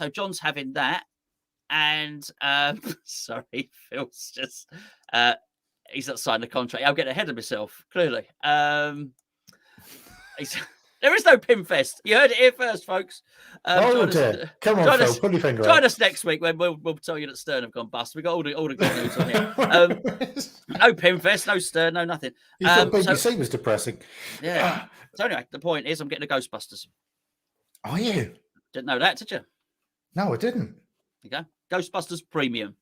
John's having that, and sorry, Phil's just he's not signed the contract. I'm getting ahead of myself, clearly. There is no Pinfest. You heard it here first, folks. Dear. Come on, Phil, pull your finger join out. us next week when we'll tell you that Stern have gone bust. We've got all the good news on here. No Pinfest, no Stern, no nothing. You thought BBC was depressing. Yeah. So anyway, the point is I'm getting the Ghostbusters. Are you? Didn't know that, did you? No, I didn't. There you go. Ghostbusters Premium.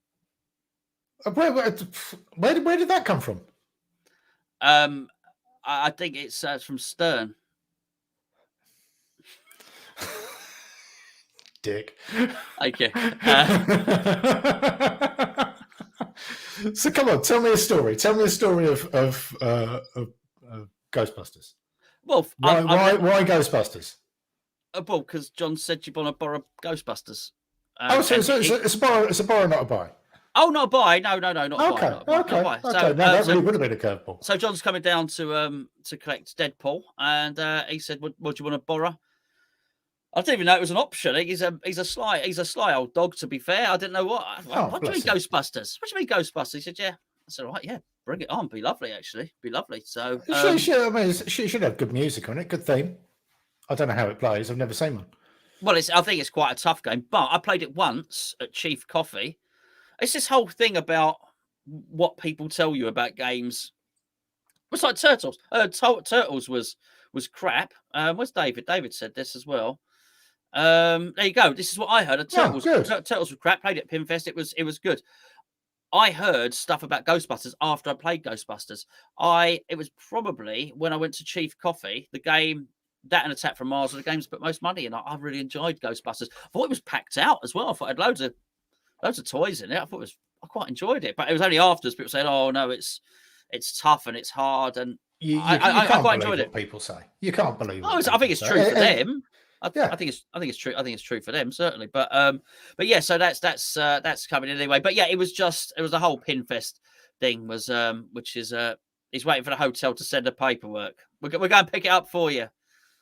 Where did that come from? I think it's from Stern. Dick. Thank you. So come on, tell me a story. Tell me a story of Ghostbusters. Well, why Ghostbusters? Well, because John said you want to borrow Ghostbusters. So it's a borrow, not a buy. Oh, not a buy. No, not a buy. Okay. So, that really would have been a curveball. So John's coming down to collect Deadpool, and he said, "What do you want to borrow?" I didn't even know it was an option. He's a sly old dog. To be fair, I didn't know what. What do you mean Ghostbusters? What do you mean Ghostbusters? He said, "Yeah." I said, "All right, yeah, bring it on. Be lovely, actually. Be lovely." So she should have good music on it. Good theme. I don't know how it plays. I've never seen one. Well, I think it's quite a tough game, but I played it once at Chief Coffee. It's this whole thing about what people tell you about games. It's like Turtles. Turtles was Oh, crap. Where's David? David said this as well. There you go. This is what I heard. Turtles were crap. Played at Pinfest. It was good. I heard stuff about Ghostbusters after I played Ghostbusters. It was probably when I went to Chief Coffee, the game. That and Attack from Mars are the games that put most money in. I really enjoyed Ghostbusters. I thought it was packed out as well. I thought it had loads of toys in it. I quite enjoyed it. But it was only afterwards people said, "Oh no, it's tough and it's hard." And I quite enjoyed it. People say you can't believe. I think it's true for them. I think it's true. I think it's true for them certainly. But yeah. So that's coming in anyway. But yeah, it was the whole Pinfest thing was which is he's waiting for the hotel to send the paperwork. We're going to pick it up for you.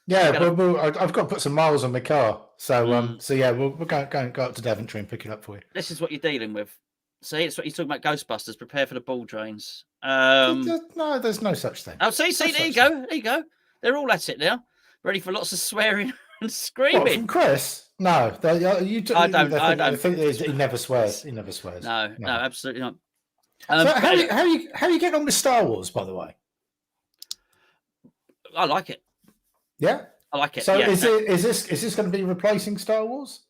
Yeah, I've got to put some miles on my car, so yeah, we're going to go up to Daventry and pick it up for you. This is what you're dealing with. See, it's what you're talking about. Ghostbusters. Prepare for the ball drains. No, there's no such thing. Oh, see, there you go. There you go. They're all at it now, ready for lots of swearing and screaming. What, from Chris? No, I think he never swears. He never swears. No, absolutely not. So how are you getting on with Star Wars, by the way? I like it. Yeah, I like it. So yeah. is this going to be replacing Star Wars?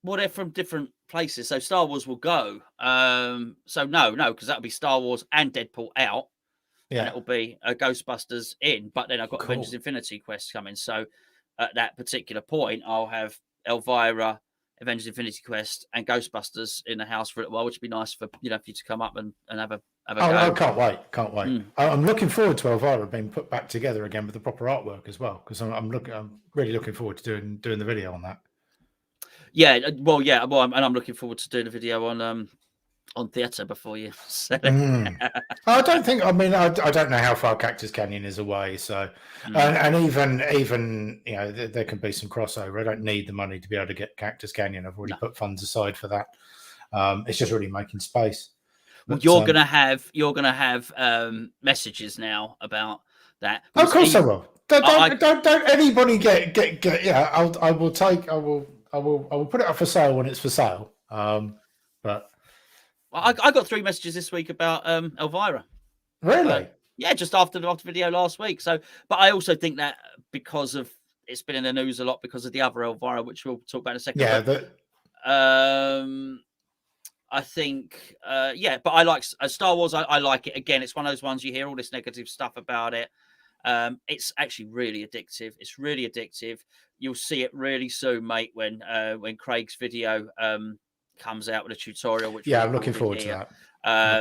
Well, they're from different places, so Star Wars will go. So no, because that'll be Star Wars and Deadpool out. Yeah, and it'll be Ghostbusters in. But then I've got Avengers Infinity Quest coming. So at that particular point, I'll have Elvira, Avengers Infinity Quest, and Ghostbusters in the house for a little while, which would be nice for you to come up and have a go. I can't wait. I'm looking forward to Elvira being put back together again with the proper artwork as well, because I'm really looking forward to doing the video on that. Yeah, I'm looking forward to doing a video on theatre before you sell it. I don't think. I mean, I don't know how far Cactus Canyon is away. So, and even there can be some crossover. I don't need the money to be able to get Cactus Canyon. I've already put funds aside for that. It's just really making space. Well, you're gonna have messages now about that. Of course I will. Don't anybody get. Yeah, I will put it up for sale when it's for sale. But I got 3 messages this week about Elvira. Really? Yeah, just after the video last week. So, but I also think that because of it's been in the news a lot because of the other Elvira, which we'll talk about in a second. Yeah. I think, but I like Star Wars. I like it. Again, it's one of those ones you hear all this negative stuff about it. It's actually really addictive. It's really addictive. You'll see it really soon, mate, when Craig's video comes out with a tutorial. Which I'm looking forward to that.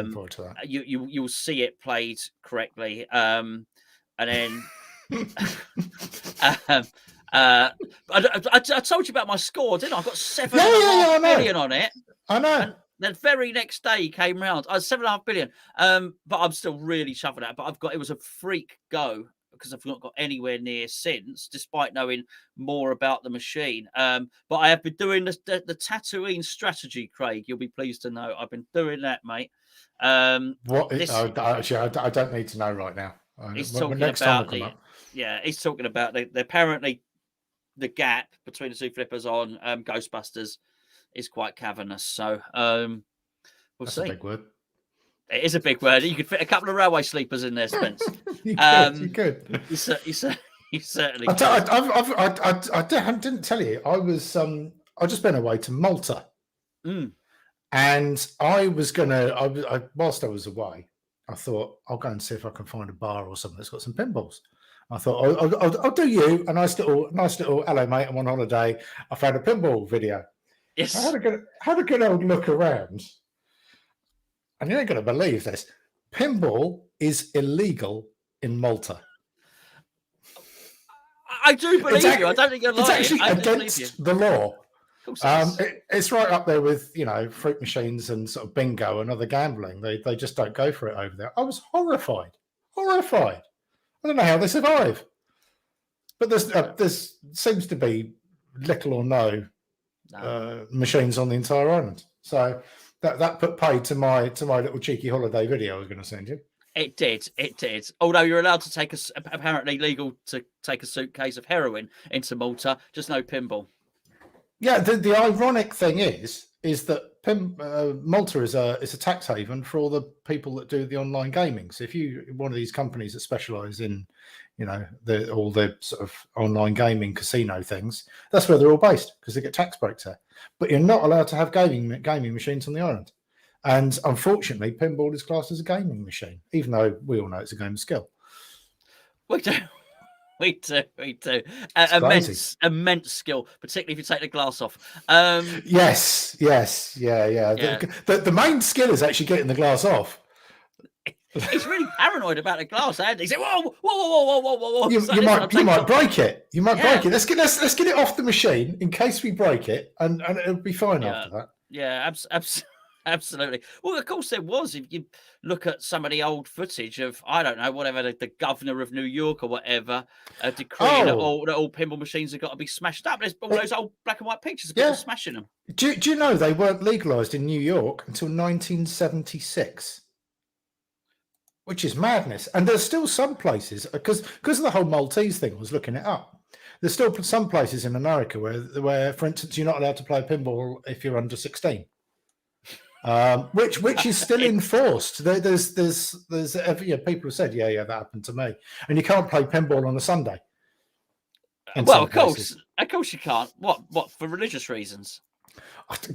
Looking forward to that. You'll see it played correctly, and then. I told you about my score, didn't I? I got 7.5 billion on it. I know. And the very next day he came round. I was 7.5 billion. But I'm still really chuffed at. But it was a freak go because I've not got anywhere near since, despite knowing more about the machine. But I have been doing the Tatooine strategy, Craig. You'll be pleased to know I've been doing that, mate. I don't need to know right now. He's talking about Yeah, he's talking about the apparently the gap between the two flippers on Ghostbusters is quite cavernous. So we'll That's see. a big word. It is a big word. You could fit a couple of railway sleepers in there, Spence. You could. You certainly I, could. I didn't tell you. I just been away to Malta, Mm. and I was whilst I was away, I thought I'll go and see if I can find a bar or something that's got some pinballs. I thought I'll do you a nice little hello mate. I'm on holiday. I found a pinball video. Yes. I had a good old look around, and you ain't going to believe this. Pinball is illegal in Malta. I do believe you. I don't think you're lying. It's actually against the law. It's right up there with, fruit machines and sort of bingo and other gambling. They just don't go for it over there. I was horrified. I don't know how they survive. But there's seems to be little or no machines on the entire island. So that put paid to my little cheeky holiday video I was going to send you. It did. Although you're allowed to take apparently legal to take a suitcase of heroin into Malta, just no pinball. Yeah, the ironic thing is that Malta is a tax haven for all the people that do the online gaming. So if you one of these companies that specialise in, all the sort of online gaming casino things, that's where they're all based because they get tax breaks there. But you're not allowed to have gaming machines on the island. And unfortunately, pinball is classed as a gaming machine, even though we all know it's a game of skill. We do. Immense skill, particularly if you take the glass off. Yes, yeah. The main skill is actually getting the glass off. He's really paranoid about the glass, Andy. He said, "Whoa!" You might break it. You might break it. Let's get it off the machine in case we break it, and it'll be fine after that. Yeah, absolutely. Well, of course there was. If you look at some of the old footage of, I don't know, whatever, the governor of New York or whatever, decreeing that all pinball machines have got to be smashed up. There's all those old black and white pictures of people smashing them. Do you know they weren't legalised in New York until 1976? Which is madness. And there's still some places, because of the whole Maltese thing, I was looking it up. There's still some places in America where, for instance, you're not allowed to play pinball if you're under 16. Which is still enforced. There's people who said, yeah, that happened to me, and you can't play pinball on a Sunday. Well, of course you can't. What for religious reasons?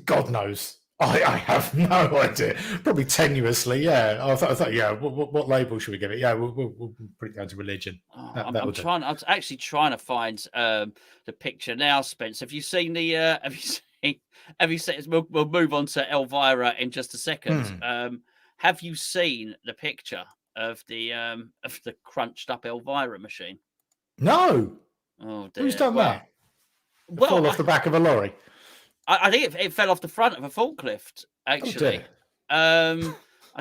God knows. I have no idea. Probably tenuously, yeah. I thought, yeah. What label should we give it? Yeah, we'll put it down to religion. I'm actually trying to find the picture now, Spence. Have you seen the? Have you seen? We'll move on to Elvira in just a second. Have you seen the picture of the crunched up Elvira machine? No. Oh dear. Who's done that? Fall off the back of a lorry. I think it fell off the front of a forklift, actually. I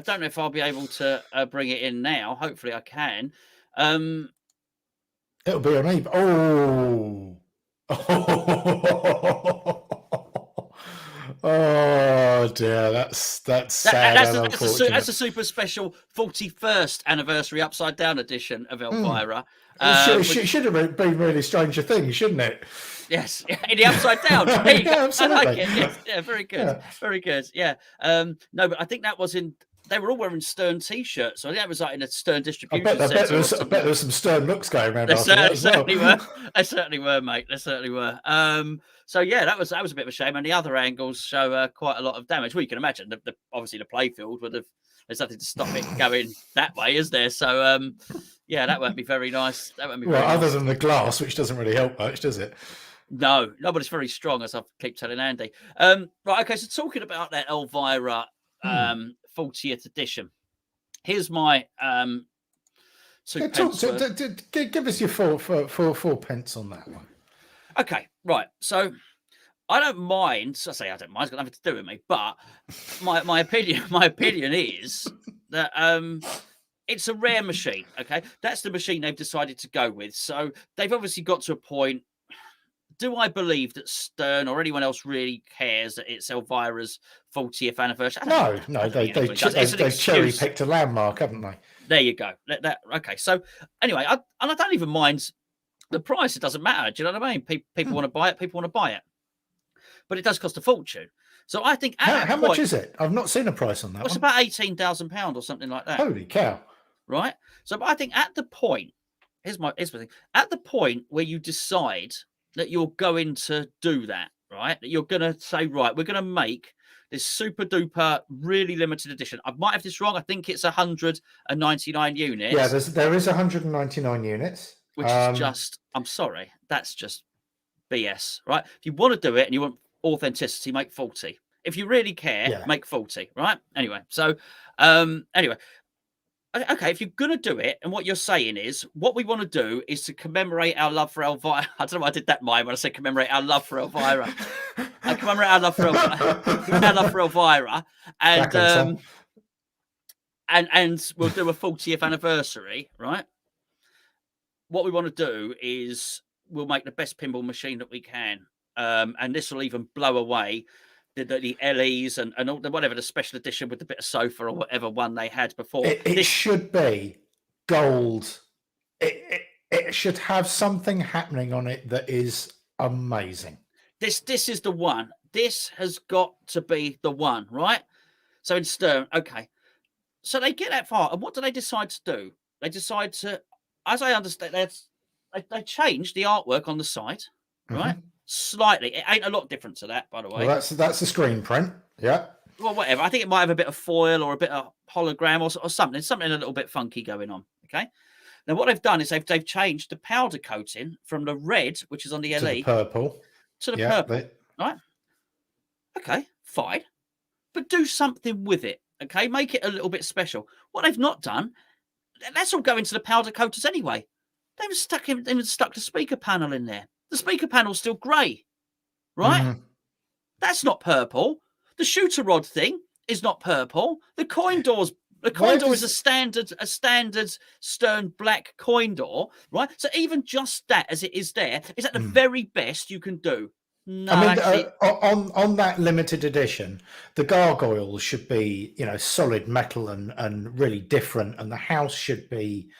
don't know if I'll be able to bring it in now. Hopefully I can. It'll be on eBay. Oh dear, that's sad and unfortunate. That's a super special 41st anniversary upside down edition of Elvira. It should have been really Stranger Things, shouldn't it? Yes, in the upside down. There you go. Absolutely. I like it. Yes. Yeah, very good. Very good. Yeah. No, but I think that was in. They were all wearing Stern T-shirts, so I think that was like in a Stern distribution. I bet there was some Stern looks going around. There certainly were. They certainly were, mate. They certainly were. So yeah, that was a bit of a shame, and the other angles show quite a lot of damage. Well, you can imagine obviously the playfield would have. There's nothing to stop it going that way, is there? So yeah, that won't be very nice. That won't be very other nice. than the glass, which doesn't really help much, does it? No, but it's very strong, as I keep telling Andy. Right, okay. So talking about that Elvira 40th edition, here's my give us your four pence on that one. Okay, right. So I don't mind. I say I don't mind. It's got nothing to do with me. But my opinion is that it's a rare machine. Okay, that's the machine they've decided to go with. So they've obviously got to a point. do I believe that Stern or anyone else really cares that it's Elvira's 40th anniversary? No, they've cherry excuse. picked a landmark, haven't they? There you go. Okay. So anyway, I don't even mind the price. It doesn't matter. Do you know what I mean? People want to buy it. People want to buy it, but it does cost a fortune. So I think how much is it? I've not seen a price on that. It's about £18,000 or something like that. Holy cow! Right. So, but I think at the point, here's my thing. At the point where you decide that you're going to do that, right? That you're going to say, right, we're going to make this super duper, really limited edition. I might have this wrong. I think it's 199 units. Yeah, there is 199 units. Which is just, I'm sorry, that's just BS, right? If you want to do it and you want authenticity, make 40. If you really care, make 40, right? Anyway, so, anyway. Okay, if you're going to do it, and what you're saying is, what we want to do is to commemorate our love for Elvira. I don't know why I did that mime when I said commemorate our love for Elvira. Commemorate our love for Elvira. And we'll do a 40th anniversary, right? What we want to do is we'll make the best pinball machine that we can. And this will even blow away the LEs and all the whatever the special edition with the bit of sofa or whatever one they had before. It should be gold. It should have something happening on it that is amazing. This is the one. This has got to be the one, right? So in Stern, okay. So they get that far, and what do they decide to do? They decide to, as I understand, they changed the artwork on the site, right? Slightly. It ain't a lot different to that, by the way. Well, that's a screen print. Yeah. Well, whatever. I think it might have a bit of foil or a bit of hologram or something a little bit funky going on. Okay. Now, what they've done is they've changed the powder coating from the red, which is on the LE, to the purple. Right. Okay, fine. But do something with it. Okay. Make it a little bit special. What they've not done, that's all going to the powder coaters anyway. They've stuck the speaker panel in there. The speaker panel's still grey, right? That's not purple. The shooter rod thing is not purple. The coin door is a standard Stern black coin door, right? So even just that, as it is there, is at the very best you can do. No, I mean, actually, on that limited edition, the gargoyles should be, solid metal and really different, and the house should be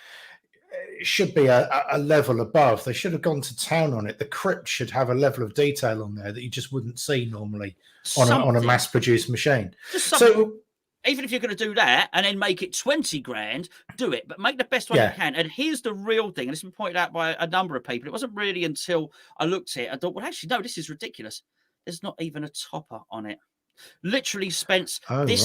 a level above. They should have gone to town on it. The crypt should have a level of detail on there that you just wouldn't see normally on a mass-produced machine. So even if you're going to do that and then make it 20 grand, do it, but make the best one you can. And here's the real thing, and it's been pointed out by a number of people. It wasn't really until I looked at it, I thought, well, actually, no, this is ridiculous. There's not even a topper on it. Literally, Spence, this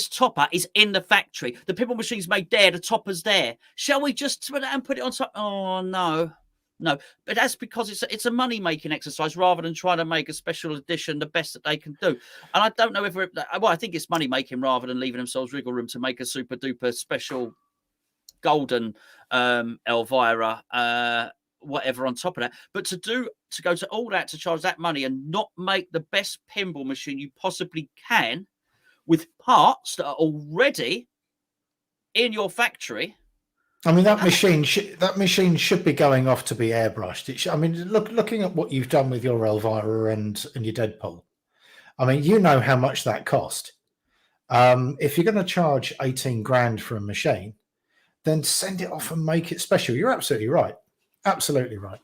topper is in the factory. The pinball machine's made there, the topper's there. Shall we just put it on top? Oh, no. But that's because it's a money-making exercise rather than trying to make a special edition the best that they can do. And I don't know I think it's money-making rather than leaving themselves wriggle room to make a super-duper special golden Elvira whatever on top of that, but to go to all that to charge that money and not make the best pinball machine you possibly can with parts that are already in your factory. I mean, that machine should be going off to be airbrushed. Looking at what you've done with your Elvira and your Deadpool, I mean, you know how much that cost. If you're going to charge 18 grand for a machine, then send it off and make it special. You're absolutely right. Absolutely right.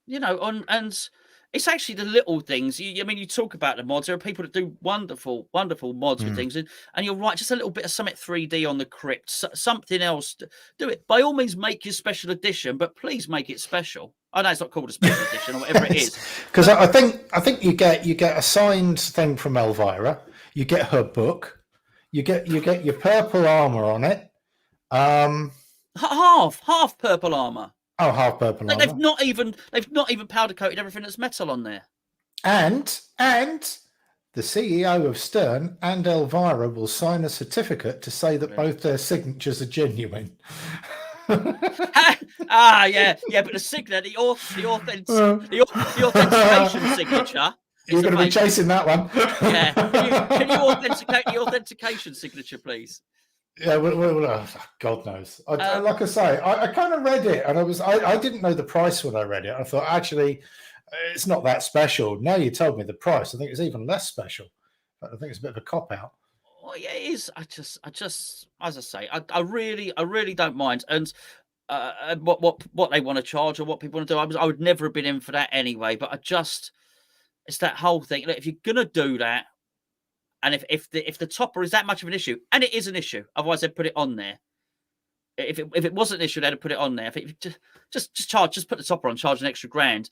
And it's actually the little things. You talk about the mods. There are people that do wonderful, wonderful mods with things. And you're right, just a little bit of something 3D on the crypt, something else. Do it. By all means, make your special edition, but please make it special. I know it's not called a special edition or whatever it is. Because I think you get a signed thing from Elvira. You get her book. You get your purple armor on it. Half purple armor. Oh, half purple armor. They've not even powder coated everything that's metal on there. And the CEO of Stern and Elvira will sign a certificate to say that both their signatures are genuine. But the signature, the authentication signature. You're going to be chasing that one. Yeah. Can you authenticate the authentication signature, please? Yeah, well, God knows. Like I say, I kind of read it, and I didn't know the price when I read it. I thought, actually, it's not that special. Now you told me the price, I think it's even less special. But I think it's a bit of a cop out. Well, yeah, it is. I just, as I say, I really don't mind. And what they want to charge or what people want to do, I would never have been in for that anyway. But it's that whole thing. Look, if you're gonna do that, and if the topper is that much of an issue, and it is an issue, otherwise they'd put it on there. If it wasn't an issue, they'd have put it on there. If it, just put the topper on, charge an extra grand,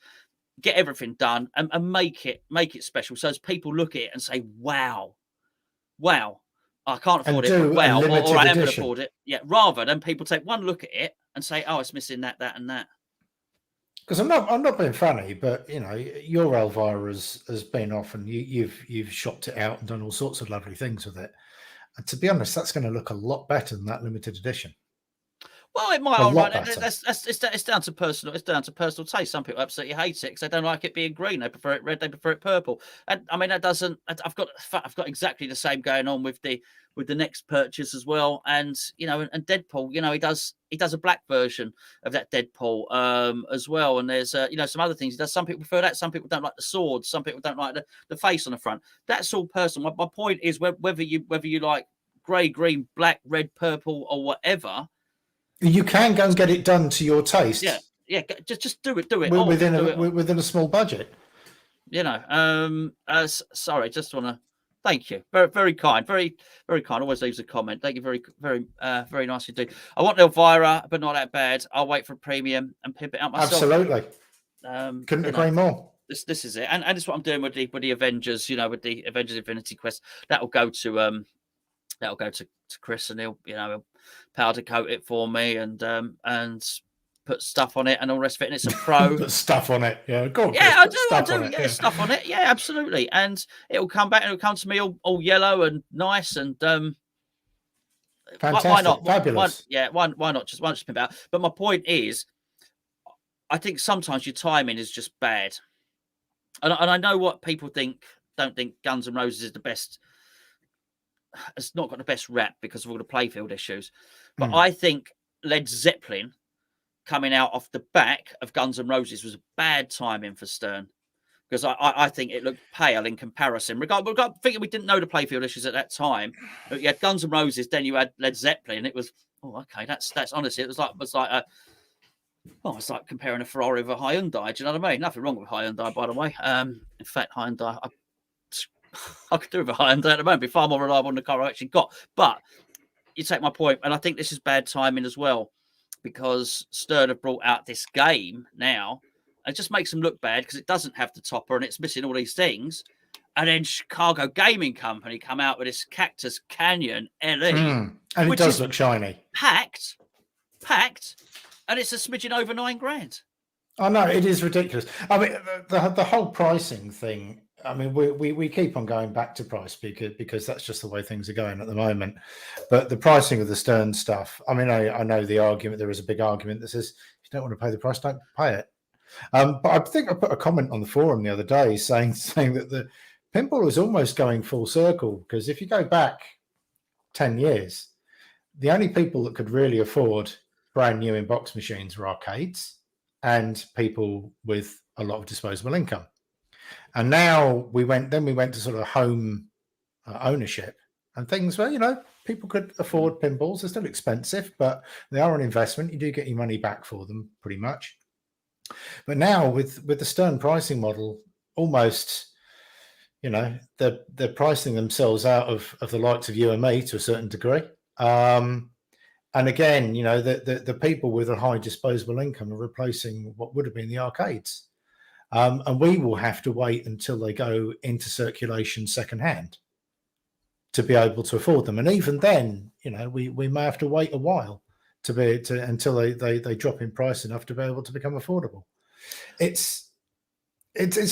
get everything done, and make it special. So as people look at it and say, wow, I can't afford it, but wow, or I am going to afford it. Yeah, rather than people take one look at it and say, oh, it's missing that, and that. Because I'm not being funny, but you know, your Elvira has been off, and you've shopped it out and done all sorts of lovely things with it. And to be honest, that's going to look a lot better than that limited edition. Well, it might. All right, it's down to personal. It's down to personal taste. Some people absolutely hate it because they don't like it being green. They prefer it red. They prefer it purple. And I mean, that doesn't. I've got exactly the same going on with the next purchase as well. And you know, and Deadpool. You know, he does a black version of that Deadpool as well. And there's you know, some other things he does. Some people prefer that. Some people don't like the swords. Some people don't like the face on the front. That's all personal. My point is whether you like grey, green, black, red, purple, or whatever. You can go and get it done to your taste. Yeah. Just do it. Within a small budget. You know. Sorry, just want to thank you. Very, very kind. Very, very kind. Always leaves a comment. Thank you. Very, very, very nice indeed. I want Elvira, but not that bad. I'll wait for a premium and pimp it out myself. Absolutely. Couldn't agree more. This is it, and it's what I'm doing with the Avengers. You know, with the Avengers Infinity Quest. That'll go to Chris, and he'll powder coat it for me and put stuff on it and all the rest of it, and it's a pro. Put stuff on it, yeah. Go on, yeah, I do. Yeah, stuff on it, yeah, absolutely. And it'll come back and it'll come to me all yellow and nice and fantastic, why not? Fabulous. Why not just pimp it out? But my point is, I think sometimes your timing is just bad, and I know what people don't think Guns N' Roses is the best. It's not got the best rap because of all the playfield issues, but I think Led Zeppelin coming out off the back of Guns N' Roses was bad timing for Stern, because I think it looked pale in comparison. Thinking we didn't know the playfield issues at that time, but you had Guns N' Roses, then you had Led Zeppelin, and it was okay. That's honestly, it's like comparing a Ferrari with a Hyundai. Do you know what I mean? Nothing wrong with Hyundai, by the way. In fact, Hyundai, I could do with a Hyundai at the moment, be far more reliable than the car I actually got. But you take my point, and I think this is bad timing as well, because Stern have brought out this game now. It just makes them look bad because it doesn't have the topper and it's missing all these things. And then Chicago Gaming Company come out with this Cactus Canyon LE, and it does look shiny, packed, and it's a smidgen over $9,000. I know, it is ridiculous. I mean, the whole pricing thing. I mean, we keep on going back to price because that's just the way things are going at the moment. But the pricing of the Stern stuff, I mean, I know the argument. There is a big argument that says if you don't want to pay the price, don't pay it. But I think I put a comment on the forum the other day saying that the pinball is almost going full circle, because if you go back 10 years, the only people that could really afford brand new in-box machines were arcades and people with a lot of disposable income. And now we went to sort of home ownership and things where, you know, people could afford pinballs. They're still expensive, but they are an investment. You do get your money back for them pretty much. But now with the Stern pricing model, almost, you know, they're pricing themselves out of the likes of you and me to a certain degree. And again, you know, the people with a high disposable income are replacing what would have been the arcades. And we will have to wait until they go into circulation secondhand to be able to afford them. And even then, you know, we may have to wait a while until they drop in price enough to be able to become affordable. It's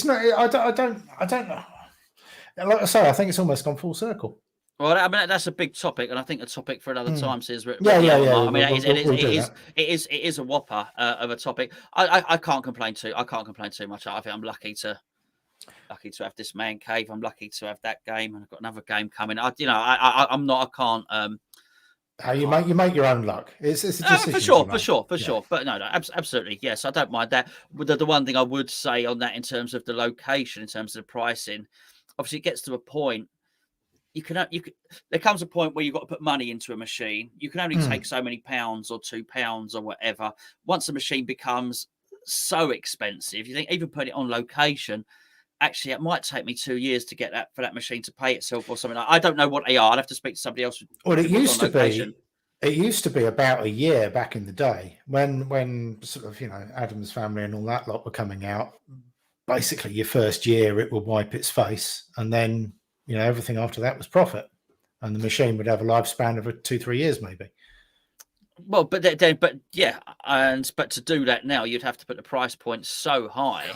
not. I don't know. Like I say, I think it's almost gone full circle. Well, I mean, that's a big topic, and I think a topic for another time. Since yeah. I mean, it is a whopper of a topic. I can't complain too much. I think I'm lucky to have this man cave. I'm lucky to have that game, and I've got another game coming. I'm not. How you make your own luck. It's a decision. For sure. But no, absolutely, yes, I don't mind that. The one thing I would say on that, in terms of the location, in terms of the pricing, obviously it gets to a point. There comes a point where you've got to put money into a machine. You can only take so many pounds or £2 or whatever. Once the machine becomes so expensive, you think even putting it on location, actually, it might take me 2 years to get that machine to pay itself or something. I don't know what they are. I'd have to speak to somebody else. Well, it used to be. It used to be about a year back in the day when sort of, Adam's Family and all that lot were coming out. Basically, your first year it would wipe its face, and then everything after that was profit, and the machine would have a lifespan of 2-3 years maybe. Well, but to do that now, you'd have to put the price point so high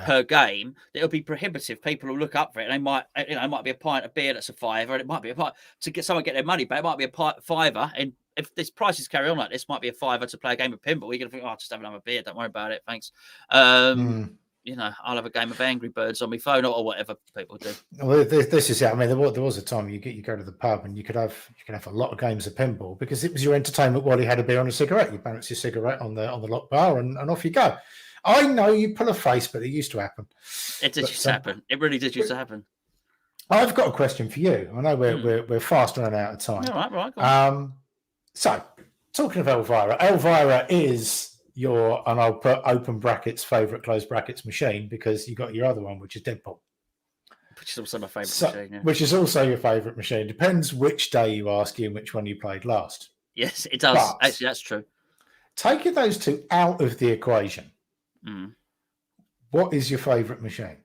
per game that it'll be prohibitive. People will look up for it. And they might, it might be a pint of beer that's a £5, and it might be a pint to get someone get their money back. It might be a £5, and if this prices carry on like this, might be a £5 to play a game of pinball. You're gonna think, just have another beer. Don't worry about it. Thanks. I'll have a game of Angry Birds on my phone or whatever people do. Well, this is it. I mean, there was a time you go to the pub and you could have a lot of games of pinball because it was your entertainment while you had a beer and a cigarette. You balance your cigarette on the lock bar and off you go. I know you pull a face, but it used to happen. It used to happen. It really did used to happen. I've got a question for you. I know we're fast running out of time. All right. Go on. So talking of Elvira is your, and I'll put open brackets, favorite close brackets machine, because you got your other one, which is Deadpool. Which is also my favorite machine. Yeah. Which is also your favorite machine. Depends which day you ask you and which one you played last. Yes, it does. But actually, that's true. Taking those two out of the equation, what is your favorite machine?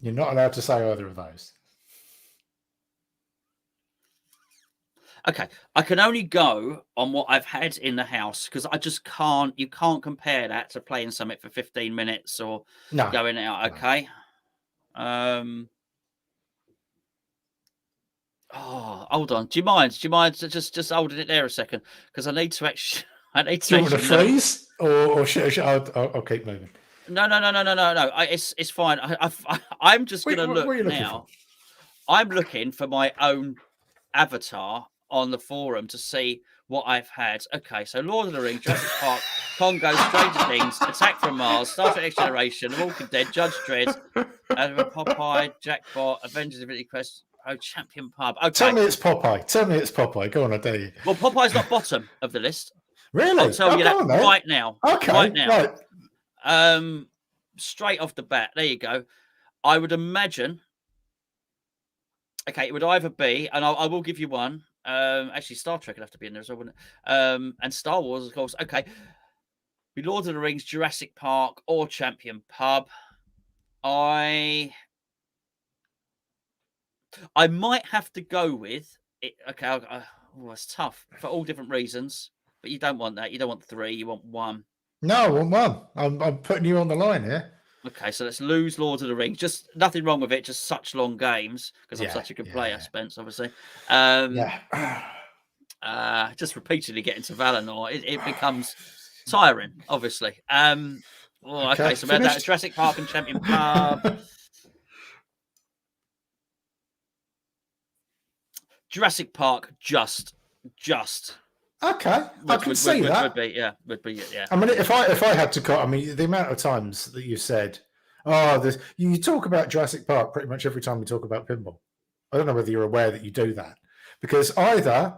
You're not allowed to say either of those. Okay, I can only go on what I've had in the house because I just can't. You can't compare that to playing something for 15 minutes or going out. Okay. No. Oh, hold on. Do you mind just holding it there a second? Because I need to actually. Do you want to freeze or should I'll keep moving? No. It's fine. I'm just going to look now. I'm looking for my own avatar on the forum to see what I've had. Okay, so Lord of the Rings, Jurassic Park, Congo, Stranger Things, Attack from Mars, Star Trek Next Generation, The Walking Dead, Judge Dredd, Popeye, Jackpot, Avengers Infinity Quest, Champion Pub. Okay. Tell me it's Popeye. Go on, I dare you. Well, Popeye's not bottom of the list. Really? I'll tell you that right now. Okay. Right now. Right. Straight off the bat, there you go. I would imagine. Okay, it would either be, and I will give you one. Actually, Star Trek would have to be in there as well, wouldn't it? And Star Wars, of course. Okay, be Lord of the Rings, Jurassic Park, or Champion Pub. I might have to go with it. Okay, it's tough for all different reasons, but you don't want that. You don't want 3. You want 1. No, I want 1. I'm putting you on the line here. Okay, so let's lose Lord of the Rings. Just nothing wrong with it. Just such long games because I'm such a good player, Spence. Obviously, just repeatedly getting to Valinor, it becomes tiring. Obviously, okay. So we had that Jurassic Park and Champion Pub. Jurassic Park, just. Okay, I can see that. Would be. I mean, if I had to cut, I mean, the amount of times that you said, you talk about Jurassic Park pretty much every time we talk about pinball. I don't know whether you're aware that you do that, because either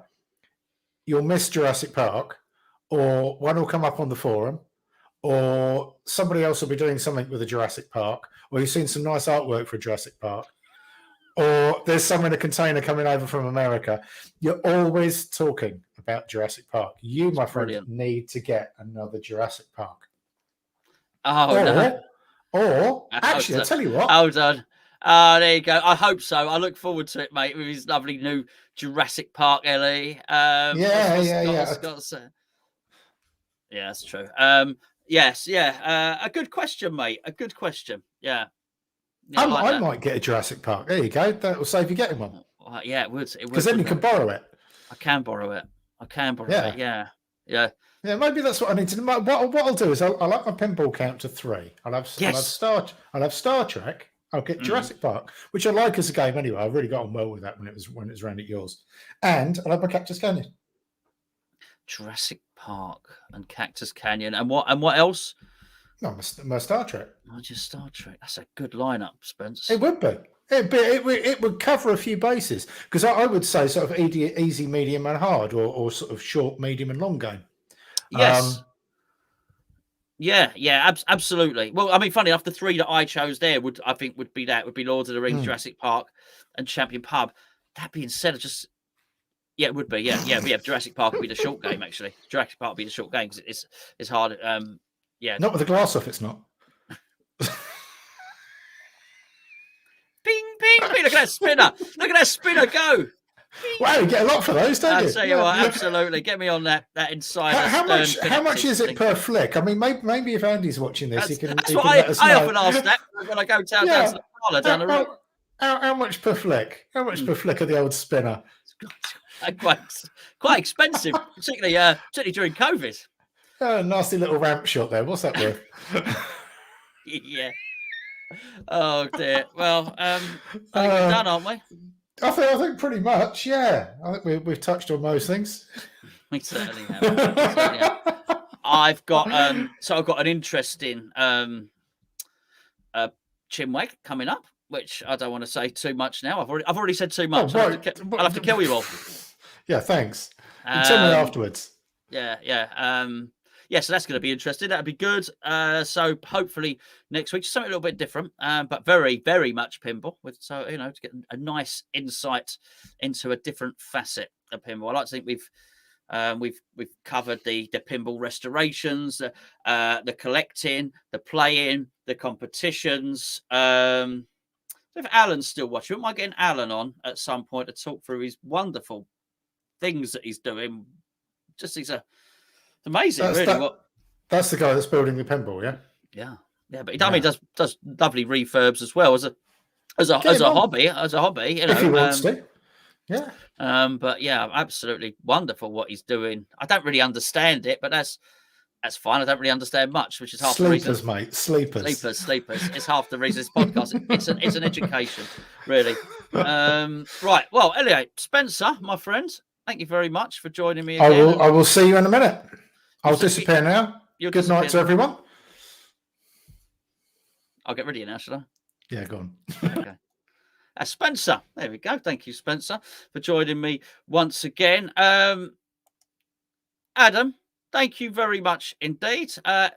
you'll miss Jurassic Park, or one will come up on the forum, or somebody else will be doing something with a Jurassic Park, or you've seen some nice artwork for Jurassic Park, or there's some in a container coming over from America. You're always talking about Jurassic Park. You, my friend, need to get another Jurassic Park. Or actually, I'll tell you what. Hold on. There you go. I hope so. I look forward to it, mate, with his lovely new Jurassic Park, Ellie. Yeah, that's true. Yes. A good question, mate. A good question. Yeah. I might get a Jurassic Park. There you go. That will save you getting one. Yeah, it would. Because then you can borrow it. I can borrow it. Yeah. Yeah, maybe that's what I need to do. What I'll do is I'll up my pinball count to 3. I'll have Star Trek. I'll get Jurassic Park, which I like as a game anyway. I really got on well with that when it was around at yours. And I love my Cactus Canyon. Jurassic Park and Cactus Canyon. And what else? No, my Star Trek. Oh, just Star Trek. That's a good lineup, Spence. It would be. It would cover a few bases, because I would say sort of easy, medium, and hard, or sort of short, medium, and long game. Yes. Absolutely. Well, I mean, funny enough, the three that I chose there would be Lord of the Rings, Jurassic Park, and Champion Pub. That being said, it would be. Yeah. Jurassic Park would be the short game, actually. Jurassic Park would be the short game because it's hard. Not with the glass off, it's not. Ping, ping, ping. Look at that spinner. Look at that spinner go. Wow, you get a lot for those, don't you? I'll tell you what, absolutely. Get me on that inside. How much is it per flick? I mean, maybe if Andy's watching this, he can. That's what I often ask that when I go down to the parlour down the road. How much per flick? How much per flick of the old spinner? Quite expensive, particularly during COVID. Nasty little ramp shot there. What's that worth? Yeah. Oh dear. Well, I think we're done, aren't we? I think pretty much. Yeah. I think we've touched on most things. We certainly have. I've got an interesting Chinwag coming up, which I don't want to say too much now. I've already said too much. I'll have to kill you all. Yeah, thanks. Tell me afterwards. So that's going to be interesting. That'll be good. So hopefully next week, something a little bit different, but very, very much pinball. To get a nice insight into a different facet of pinball. I like to think we've covered the pinball restorations, the collecting, the playing, the competitions. If Alan's still watching, we might get Alan on at some point to talk through his wonderful things that he's doing. It's amazing, that's the guy that's building the pinball, yeah. But he does lovely refurbs as well as a hobby. If he wants to, yeah. But yeah, absolutely wonderful what he's doing. I don't really understand it, but that's fine. I don't really understand much, which is half the reason. Sleepers. It's half the reason this podcast. It's an education, really. Right. Well, anyway, Spencer, my friend, thank you very much for joining me again. I will see you in a minute. I'll disappear now. Good night to everyone. I'll get rid of you now, shall I? Yeah, go on. Okay. Spencer. There we go. Thank you, Spencer, for joining me once again. Adam, thank you very much indeed.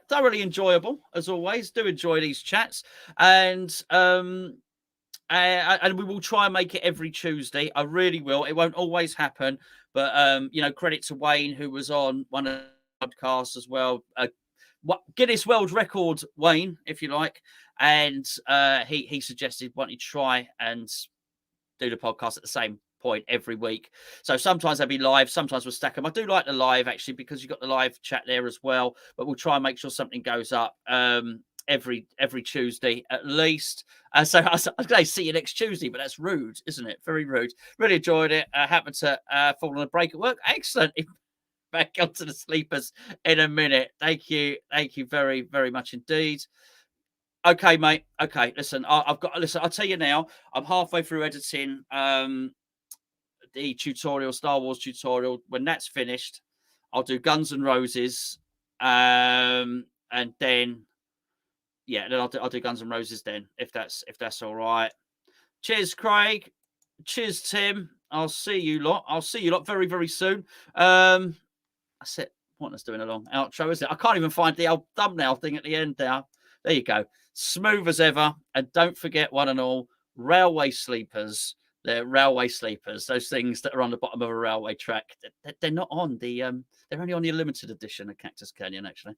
Thoroughly enjoyable, as always. Do enjoy these chats. And we will try and make it every Tuesday. I really will. It won't always happen. But, credit to Wayne, who was on one of the podcasts as well. Guinness World Record, Wayne, if you like. And he suggested why don't you try and do the podcast at the same point every week. So sometimes they'll be live, sometimes we'll stack them. I do like the live, actually, because you've got the live chat there as well. But we'll try and make sure something goes up every Tuesday at least. So I was going to see you next Tuesday, but that's rude, isn't it? Very rude. Really enjoyed it. Happened to fall on a break at work. Excellent. Back onto the sleepers in a minute. Thank you very, very much indeed. Okay, mate. Okay, listen, I'll tell you now, I'm halfway through editing the tutorial, Star Wars tutorial. When that's finished, I'll do Guns N' Roses. And then I'll do Guns N' Roses then, if that's all right. Cheers, Craig. Cheers, Tim. I'll see you lot very, very soon. That's it. Pointless doing a long outro, isn't it? I can't even find the old thumbnail thing at the end now. There you go. Smooth as ever. And don't forget, one and all, railway sleepers. They're railway sleepers. Those things that are on the bottom of a railway track. They're not on the they're only on the limited edition of Cactus Canyon, actually.